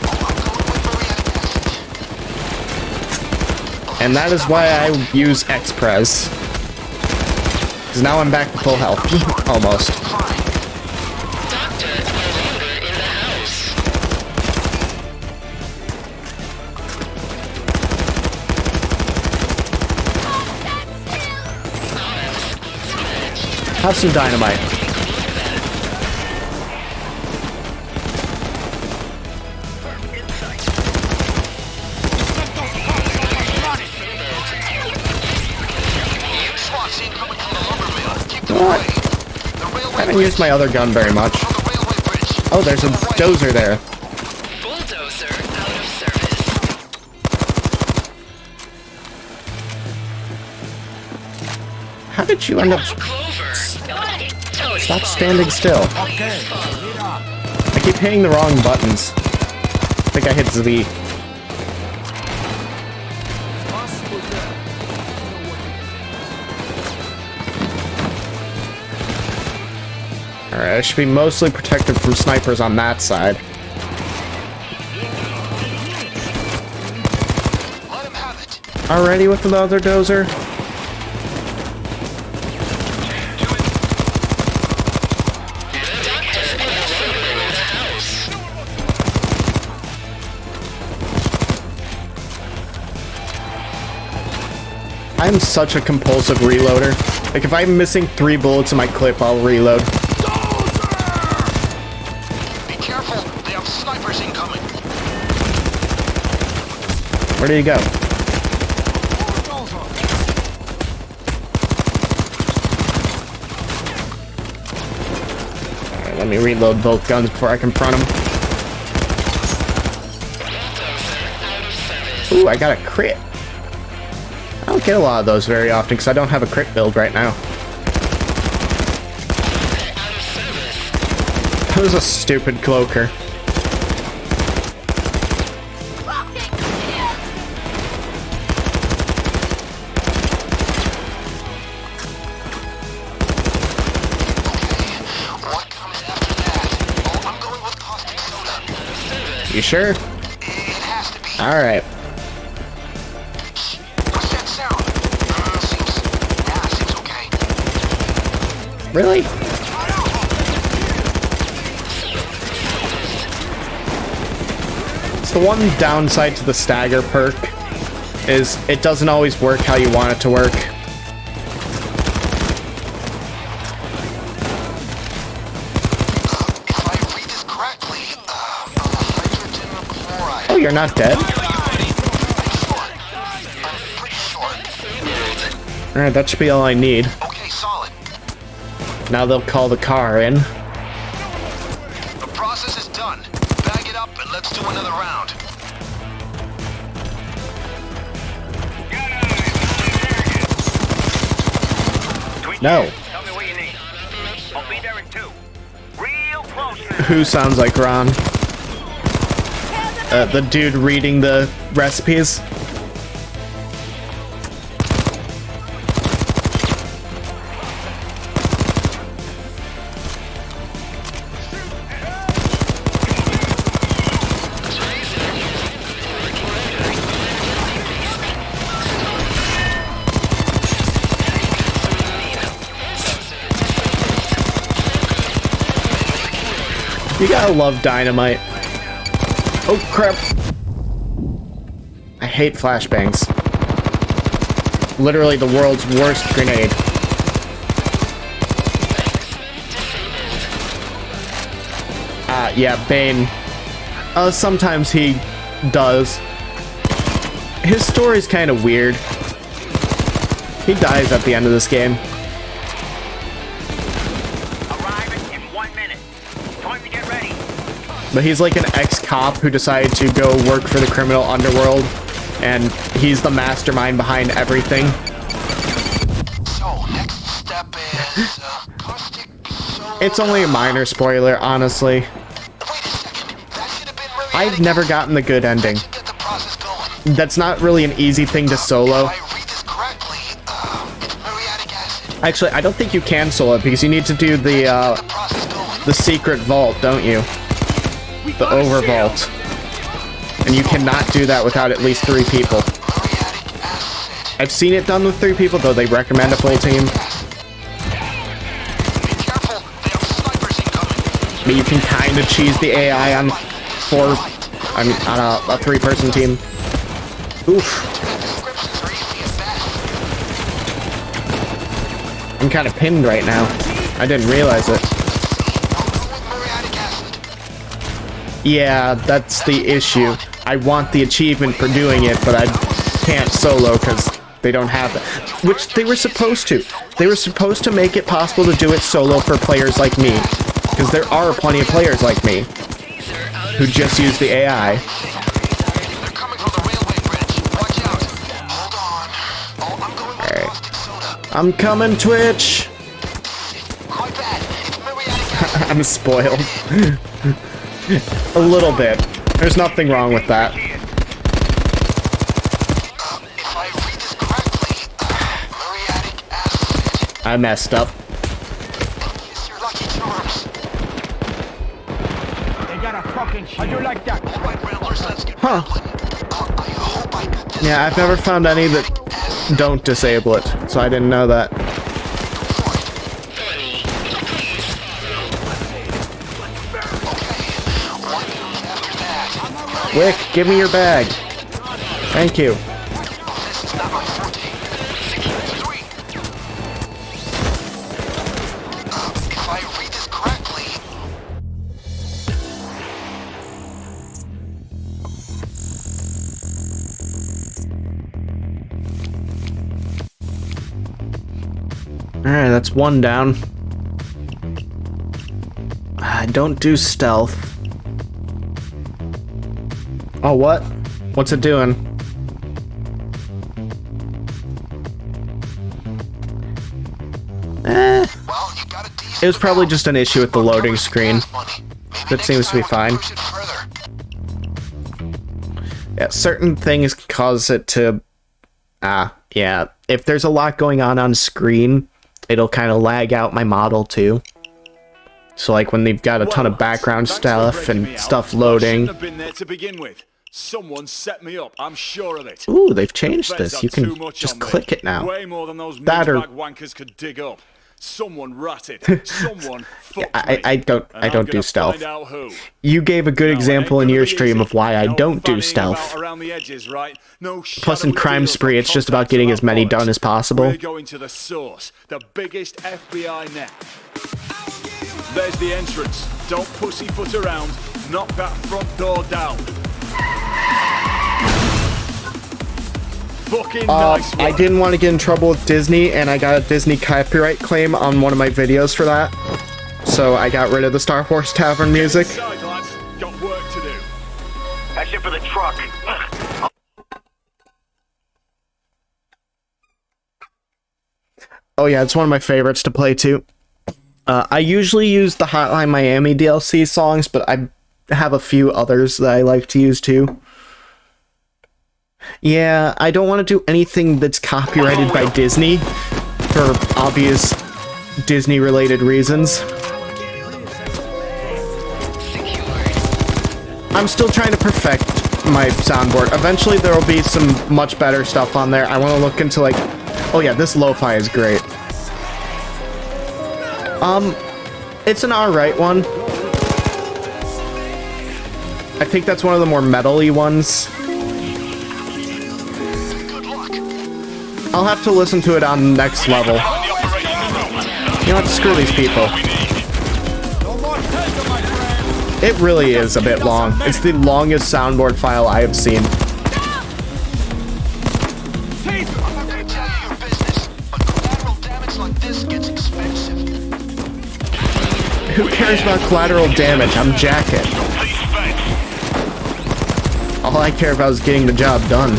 I'm going with muriatic acid. And that is why I use X-Prez. Because now I'm back to full health. Almost. Fine. Doctor, no longer in the house. Have some dynamite. SWAT scene coming from the lumber mill. Keep them What? away. The I railway haven't bridge. used my other gun very much. On the railway bridge. Oh, there's a dozer there. Bulldozer out of service. How did you end up... Clover. Stop standing still. Okay, lead on. I keep hitting the wrong buttons. I think I hit Z. Alright, I should be mostly protected from snipers on that side. Let him have it. Already with the other dozer? I'm such a compulsive reloader. Like, if I'm missing 3 bullets in my clip, I'll reload. Be careful. They have snipers incoming. Where do you go? Alright, let me reload both guns before I confront him. Ooh, I got a crit. I don't get a lot of those very often because I don't have a crit build right now. That was a stupid cloaker. What comes after that? Oh, I'm going with caustic soda. You sure? It has to be. Alright. What's that sound? Seems okay. Really? It's the one downside to the stagger perk is it doesn't always work how you want it to work. If I read this correctly, hydrogen chloride. Oh, you're not dead? I'm pretty sure. Alright, that should be all I need. Okay, solid. Now they'll call the car in. The process is done. Bag it up and let's do another round. No. Tell me what you need. I'll be there in 2. Real close. Who sounds like Ron? The dude reading the recipes? You gotta love dynamite. Oh crap. I hate flashbangs. Literally the world's worst grenade. Yeah, Bane. Sometimes he does. His story's kind of weird. He dies at the end of this game. But he's like an ex-cop who decided to go work for the criminal underworld, and he's the mastermind behind everything. So, next step is, caustic soda. It's only a minor spoiler, honestly. Wait a second. That should have been muriatic I've never acid. gotten the good ending. That should get the process going. That's not really an easy thing to solo. If I read this correctly, it's muriatic acid. Actually, I don't think you can solo it because you need to do The the process going. the secret vault, don't you? The over vault. And you cannot do that without at least 3 people. Muriatic acid. I've seen it done with 3 people, though they recommend a full team. Be careful. They have snipers incoming. But you can kind of cheese the AI on on a 3-person team. Oof. Descriptions are easy at best. I'm kind of pinned right now. I didn't realize it. I'll go with muriatic acid. Yeah, that's the issue. I want the achievement for doing it, but I can't solo because they don't have it. Which they were supposed to. They were supposed to make it possible to do it solo for players like me. Because there are plenty of players like me who just use the AI. They're coming from the railway bridge. Watch out. Hold on. Oh, I'm going with caustic soda. I'm coming, Twitch! Quite bad. It's muriatic acid. I'm spoiled. A little bit. There's nothing wrong with that. If I read this correctly, muriatic acid. I messed up. Kiss your lucky charms. They got a fucking shit. How'd you like that? All right, Ramblers, let's get Huh. rambling. I hope I got this. Yeah, I've never found any that don't disable it, so I didn't know that. Wick, give me your bag. Thank you. This is not my forte. 3. If I read this correctly, Alright, that's 1 down. I don't do stealth. Oh, what? What's it doing? well, you got a decent It was probably just an issue with the loading gas screen. money. Maybe That next seems to be time I can fine. push it further. Yeah, certain things cause it to... yeah. If there's a lot going on screen, it'll kind of lag out my model, too. So, like, when they've got a ton of background stuff and stuff loading... Shouldn't have been there to begin with. Someone set me up, I'm sure of it. Ooh, they've changed The feds this. are You too can much just on me. click it now. Way more than those That or- bag wankers could dig up. Someone ratted. Someone fucked me. I don't And I'm do gonna stealth. find out who. You gave a good Now, it example ain't in your gonna be stream easy. of why I No don't do fanning stealth. about around the edges, right? No Plus in shadowy Crime deals Spree, or it's just about contacts getting or as many bollocks. done as possible. We're going to the source, the biggest FBI net. There's the entrance. Don't pussyfoot around. Knock that front door down. Fucking nice one. I didn't want to get in trouble with Disney, and I got a Disney copyright claim on one of my videos for that. So I got rid of the Star Wars Tavern music. Inside, lads. Got work to do. That's it for the truck. Oh yeah, it's one of my favorites to play too. I usually use the Hotline Miami DLC songs, but I have a few others that I like to use too. Yeah, I don't want to do anything that's copyrighted by Disney for obvious Disney-related reasons. I'm still trying to perfect my soundboard. Eventually there will be some much better stuff on there. I want to look into like... Oh yeah, this lo-fi is great. It's an alright one. I think that's one of the more metal-y ones. I'll have to listen to it on next level. You know what? Screw these people. It really is a bit long. It's the longest soundboard file I have seen. I'm not gonna tell you your business, but collateral damage like this gets expensive. Who cares about collateral damage? I'm Jacket. All I care about is getting the job done.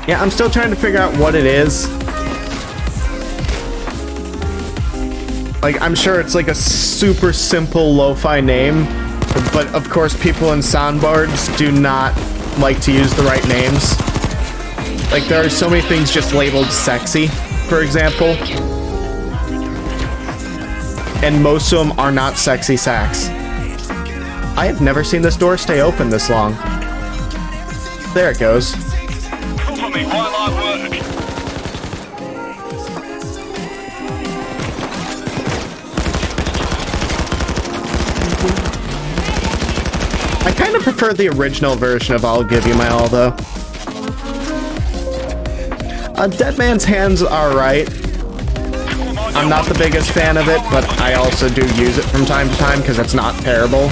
Yeah, I'm still trying to figure out what it is. Like, I'm sure it's like a super simple lo-fi name, but of course people in soundboards do not like to use the right names. Like, there are so many things just labeled sexy, for example. And most of them are not sexy sax. I have never seen this door stay open this long. There it goes. Cover me while I work. I kind of prefer the original version of I'll Give You My All, though. Dead Man's Hands are right. I'm not the biggest fan of it, but I also do use it from time to time because it's not terrible.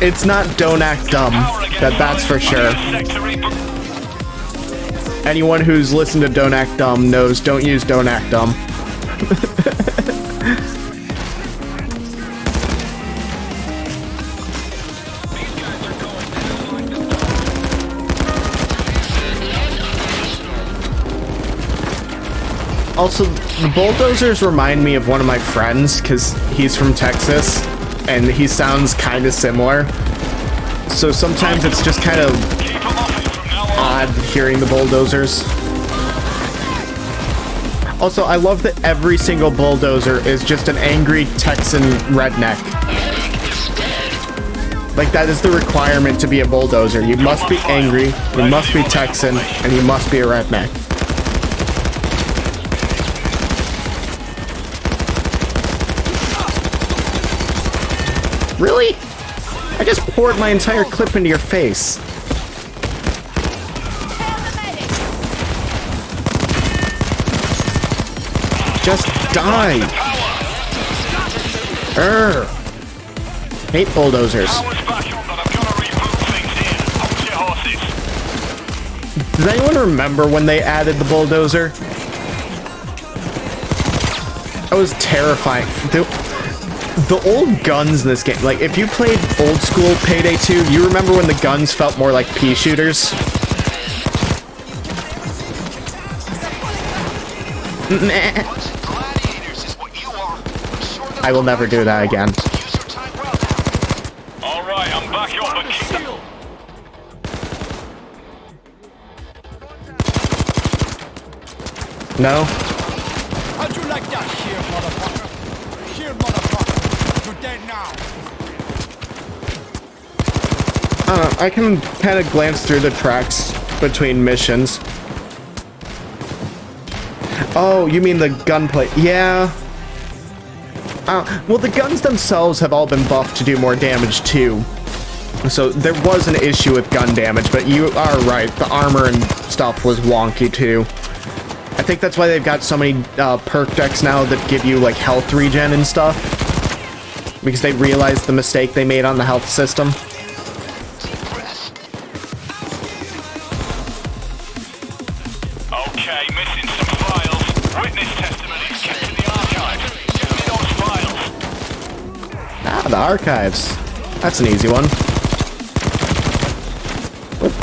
It's not Don't Act Dumb, that's for sure. Anyone who's listened to Don't Act Dumb knows don't use Don't Act Dumb. Also, the bulldozers remind me of one of my friends, because he's from Texas, and he sounds kind of similar. So sometimes it's just kind of odd hearing the bulldozers. Also, I love that every single bulldozer is just an angry Texan redneck. Like, that is the requirement to be a bulldozer. You must be angry, you must be Texan, and you must be a redneck. Really? I just poured my entire clip into your face. Just die. Hate bulldozers. Does anyone remember when they added the bulldozer? That was terrifying. The old guns in this game, like, if you played old school Payday 2, you remember when the guns felt more like pea shooters? I will never do that again. Alright, I'm back up and No? how'd you like that here, motherfucker? Here, motherfucker. You're dead now. I can kind of glance through the tracks between missions. Oh, you mean the gunplay? Yeah. Well, the guns themselves have all been buffed to do more damage too. So there was an issue with gun damage, but you are right. The armor and stuff was wonky too. I think that's why they've got so many perk decks now that give you like health regen and stuff. Because they realized the mistake they made on the health system. Okay, missing some files. Witness testimonies kept in the archive. Give me those files. Ah, the archives. That's an easy one. Whoop.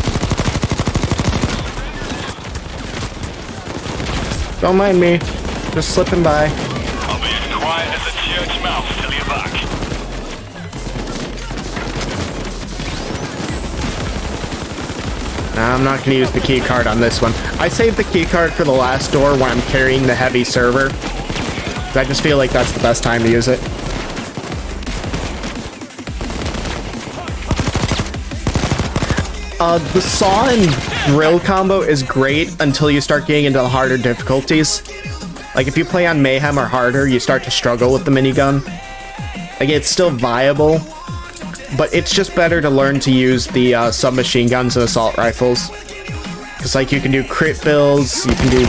Don't mind me. Just slipping by. I'll be as quiet as a church mouse till you're back. Nah, I'm not going to use the key card on this one. I saved the key card for the last door when I'm carrying the heavy server. I just feel like that's the best time to use it. The saw and drill combo is great until you start getting into the harder difficulties. Like, if you play on Mayhem or harder, you start to struggle with the minigun. Like, it's still viable, but it's just better to learn to use the submachine guns and assault rifles. Because, like, you can do crit builds, you can do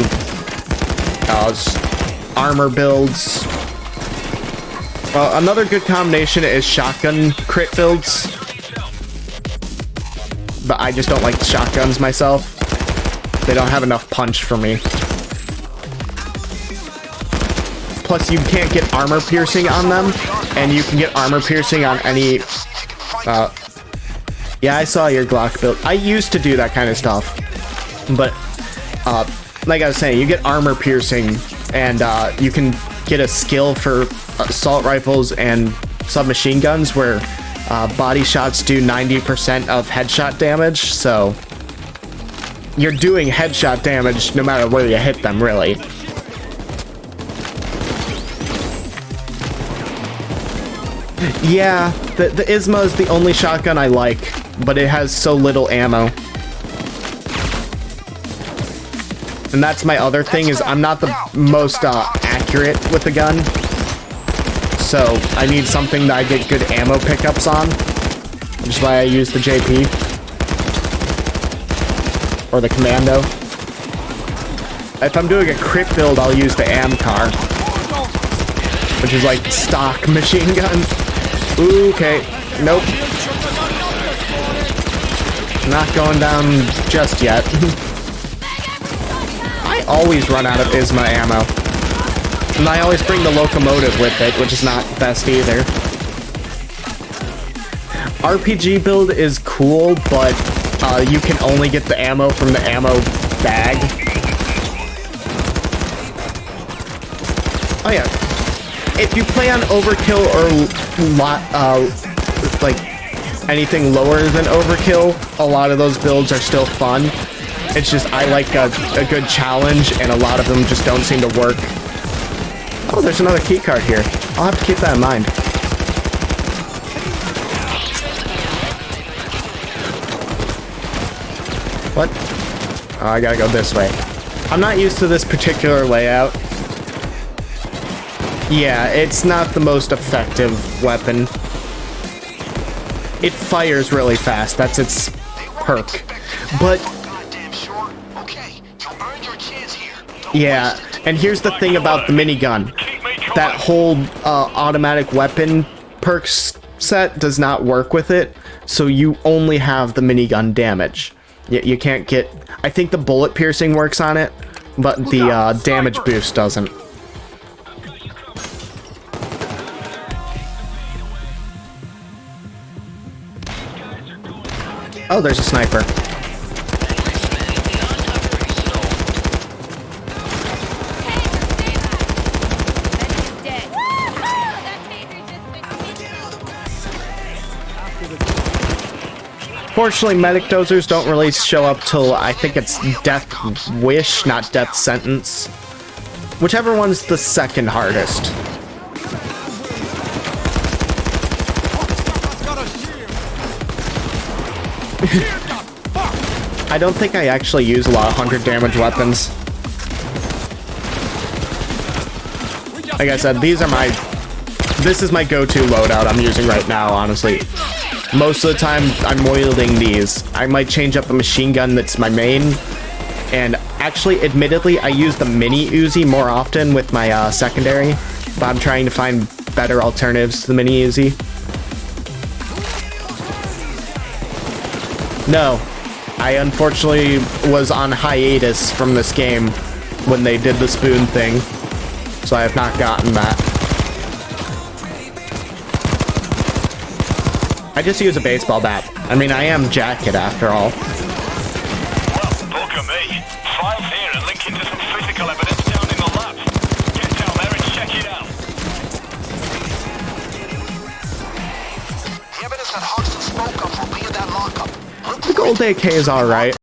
armor builds. Another good combination is shotgun crit builds. But I just don't like shotguns myself. They don't have enough punch for me. plus you can't get armor piercing on them, and you can get armor piercing on any, yeah, I saw your Glock build. I used to do that kind of stuff, but, like I was saying, you get armor piercing, and, you can get a skill for assault rifles and submachine guns where, body shots do 90% of headshot damage, so you're doing headshot damage no matter where you hit them, really. Yeah, the Isma is the only shotgun I like, but it has so little ammo. And that's my other thing, is I'm not the most accurate with the gun. So I need something that I get good ammo pickups on, which is why I use the JP. Or the Commando. If I'm doing a crit build, I'll use the AMCAR, which is like stock machine gun. Ooh, okay, nope. Not going down just yet. I always run out of Isma ammo. And I always bring the locomotive with it, which is not best either. RPG build is cool, but you can only get the ammo from the ammo bag. Oh yeah. If you play on overkill or like anything lower than overkill, a lot of those builds are still fun. It's just I like a good challenge, and a lot of them just don't seem to work. Oh, there's another key card here. I'll have to keep that in mind. What? Oh, I gotta go this way. I'm not used to this particular layout. Yeah, it's not the most effective weapon. It fires really fast. That's its perk. But yeah, and here's the thing about the minigun. That whole automatic weapon perks set does not work with it, so you only have the minigun damage. You can't get... I think the bullet piercing works on it, but the damage boost doesn't. Oh, there's a sniper. Fortunately, medic dozers don't really show up till I think it's Death Wish, not Death Sentence. Whichever one's the second hardest. I don't think I actually use a lot of 100 damage weapons. Like I said, these are my... This is my go-to loadout I'm using right now, honestly. Most of the time, I'm wielding these. I might change up a machine gun that's my main. And actually, admittedly, I use the mini Uzi more often with my secondary. But I'm trying to find better alternatives to the mini Uzi. No. I unfortunately was on hiatus from this game when they did the spoon thing. So I have not gotten that. I just use a baseball bat. I mean, I am Jacket after all. Well, bugger me. Files here and link into some physical evidence down in the lab. Get down there and check it out. The evidence that Hodgson spoke of will be in that lockup. The gold AK is alright.